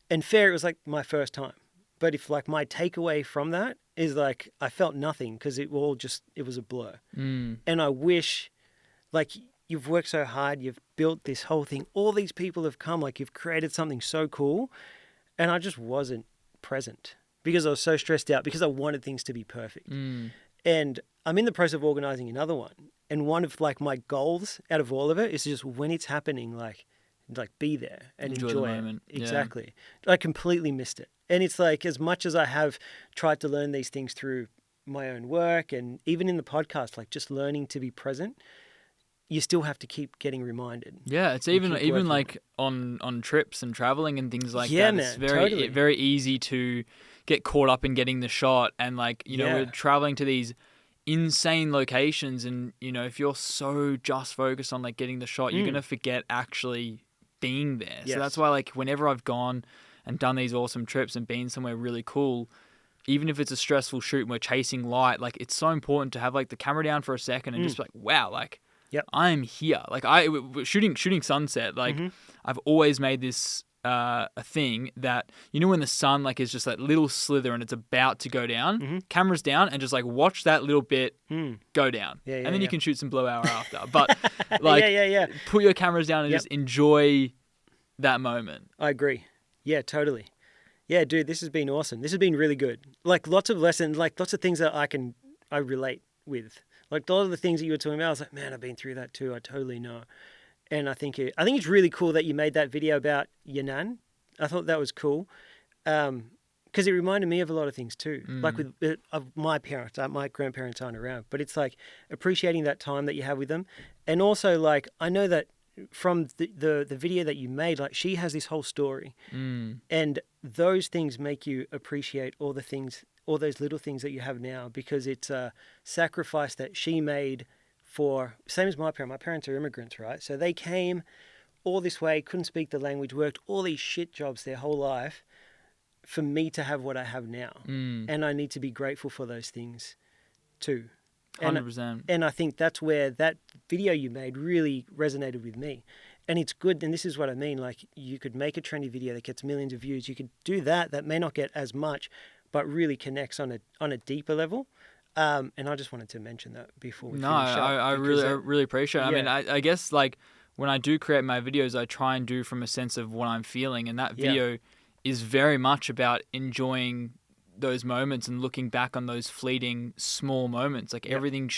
And fair, it was like my first time. But if, like, my takeaway from that is, like, I felt nothing because it was a blur. And I wish, like, you've worked so hard, you've built this whole thing. All these people have come, like, you've created something so cool. And I just wasn't present because I was so stressed out because I wanted things to be perfect. And I'm in the process of organizing another one. And one of, like, my goals out of all of it is just when it's happening, like be there and enjoy the it. moment. Exactly. I completely missed it. And it's like, as much as I have tried to learn these things through my own work and even in the podcast, like, just learning to be present, you still have to keep getting reminded. Yeah, it's even like on trips and traveling and things like that. Man, it's very easy to get caught up in getting the shot, and, like, you know, we're traveling to these insane locations, and, you know, if you're so just focused on, like, getting the shot, you're gonna forget actually being there. So that's why, like, whenever I've gone and done these awesome trips and been somewhere really cool, even if it's a stressful shoot and we're chasing light, like, it's so important to have, like, the camera down for a second and just be like, wow, like, I'm here. Like, shooting sunset, like, I've always made this a thing that, you know, when the sun, like, is just that little slither and it's about to go down, camera's down, and just, like, watch that little bit go down. And then you can shoot some blue hour after. But, like, put your cameras down and just enjoy that moment. I agree. Yeah, totally. Yeah, dude, this has been awesome. This has been really good. Like, lots of lessons, like, lots of things that I relate with. Like, a lot of the things that you were talking about, I was like, man, I've been through that too. I totally know. And I think it's really cool that you made that video about your nan. I thought that was cool. Because it reminded me of a lot of things too. Like, with my parents, my grandparents aren't around, but it's like appreciating that time that you have with them. And also, like, I know that from the video that you made, like, she has this whole story. And those things make you appreciate all those little things that you have now, because it's a sacrifice that she made for, same as my parents. My parents are immigrants, right? So they came all this way, couldn't speak the language, worked all these shit jobs their whole life for me to have what I have now. And I need to be grateful for those things too. 100%. And I think that's where that video you made really resonated with me. And it's good, and this is what I mean, like, you could make a trendy video that gets millions of views. You could do that may not get as much, but really connects on a deeper level. And I just wanted to mention that before we finish up. I really appreciate it. I mean, I guess, like, when I do create my videos, I try and do from a sense of what I'm feeling. And that video is very much about enjoying those moments and looking back on those fleeting small moments. Like, everything,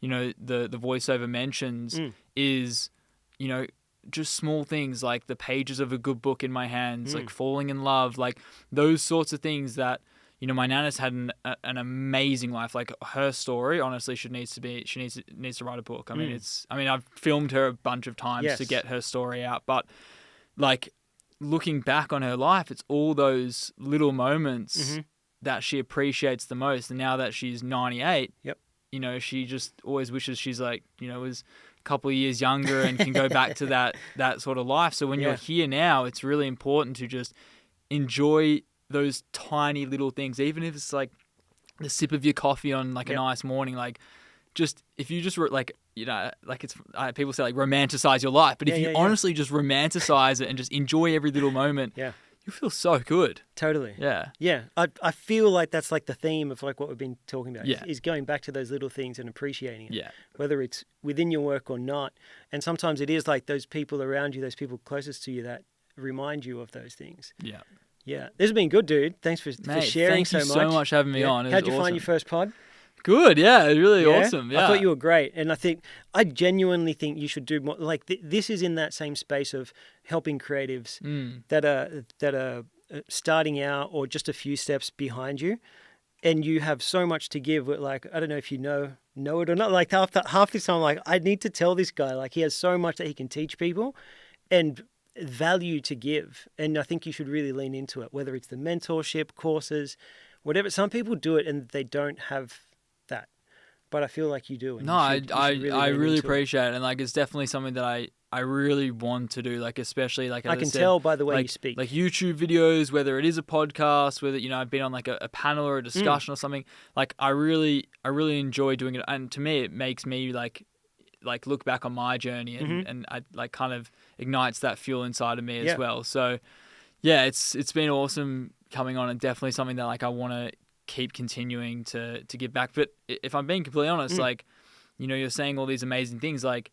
you know, the voiceover mentions is, you know, just small things, like the pages of a good book in my hands, like falling in love, like those sorts of things that, you know, my nana's had an amazing life. Like, her story, honestly, she needs to write a book. I mean, I've filmed her a bunch of times to get her story out, but, like, looking back on her life, it's all those little moments that she appreciates the most. And now that she's 98, you know, she just always wishes she's like, you know, was a couple of years younger and can go back to that sort of life. So when you're here now, it's really important to just enjoy those tiny little things, even if it's like the sip of your coffee on like a nice morning. Like, just if you just like, you know, like it's people say like romanticize your life, but if you honestly just romanticize it and just enjoy every little moment, you feel so good. Totally. Yeah. Yeah. I feel like that's like the theme of like what we've been talking about is going back to those little things and appreciating it. Yeah. Whether it's within your work or not. And sometimes it is like those people around you, those people closest to you that remind you of those things. Yeah. Yeah. This has been good, dude. Thanks for sharing so much. Thank you so much for having me on. How'd you find your first pod? Good, yeah, really awesome. Yeah, I thought you were great, and I genuinely think you should do more. Like this is in that same space of helping creatives that are starting out or just a few steps behind you, and you have so much to give. Like, I don't know if you know it or not. Like half this time, like, I need to tell this guy, like, he has so much that he can teach people, and value to give. And I think you should really lean into it. Whether it's the mentorship courses, whatever. Some people do it and they don't have that, but I feel like you do. And I really appreciate it, and like it's definitely something that I really want to do. Like, especially like I can tell by the way you speak, like YouTube videos, whether it is a podcast, whether, you know, I've been on like a panel or a discussion or something. Like I really enjoy doing it, and to me it makes me like look back on my journey and I like kind of ignites that fuel inside of me as well. So yeah, it's been awesome coming on, and definitely something that like I want to keep continuing to give back. But if I'm being completely honest, like, you know, you're saying all these amazing things, like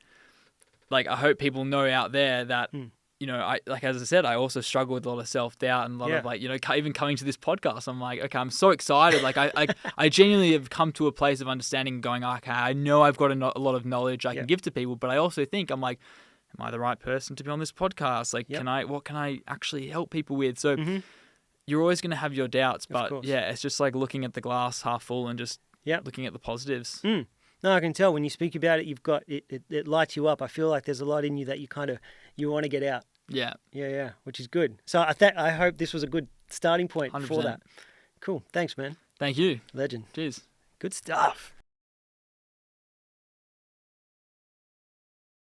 I hope people know out there that, you know, I, like, as I said, I also struggle with a lot of self-doubt and a lot of like, you know, even coming to this podcast, I'm like, okay, I'm so excited. Like I genuinely have come to a place of understanding, going, okay, I know I've got a lot of knowledge I can give to people, but I also think I'm like, am I the right person to be on this podcast? Like, what can I actually help people with? So you're always going to have your doubts, but yeah, it's just like looking at the glass half full and just looking at the positives. No, I can tell when you speak about it, you've got it lights you up. I feel like there's a lot in you that you want to get out. Yeah. Yeah, which is good. So I hope this was a good starting point 100%. For that. Cool. Thanks, man. Thank you. Legend. Cheers. Good stuff.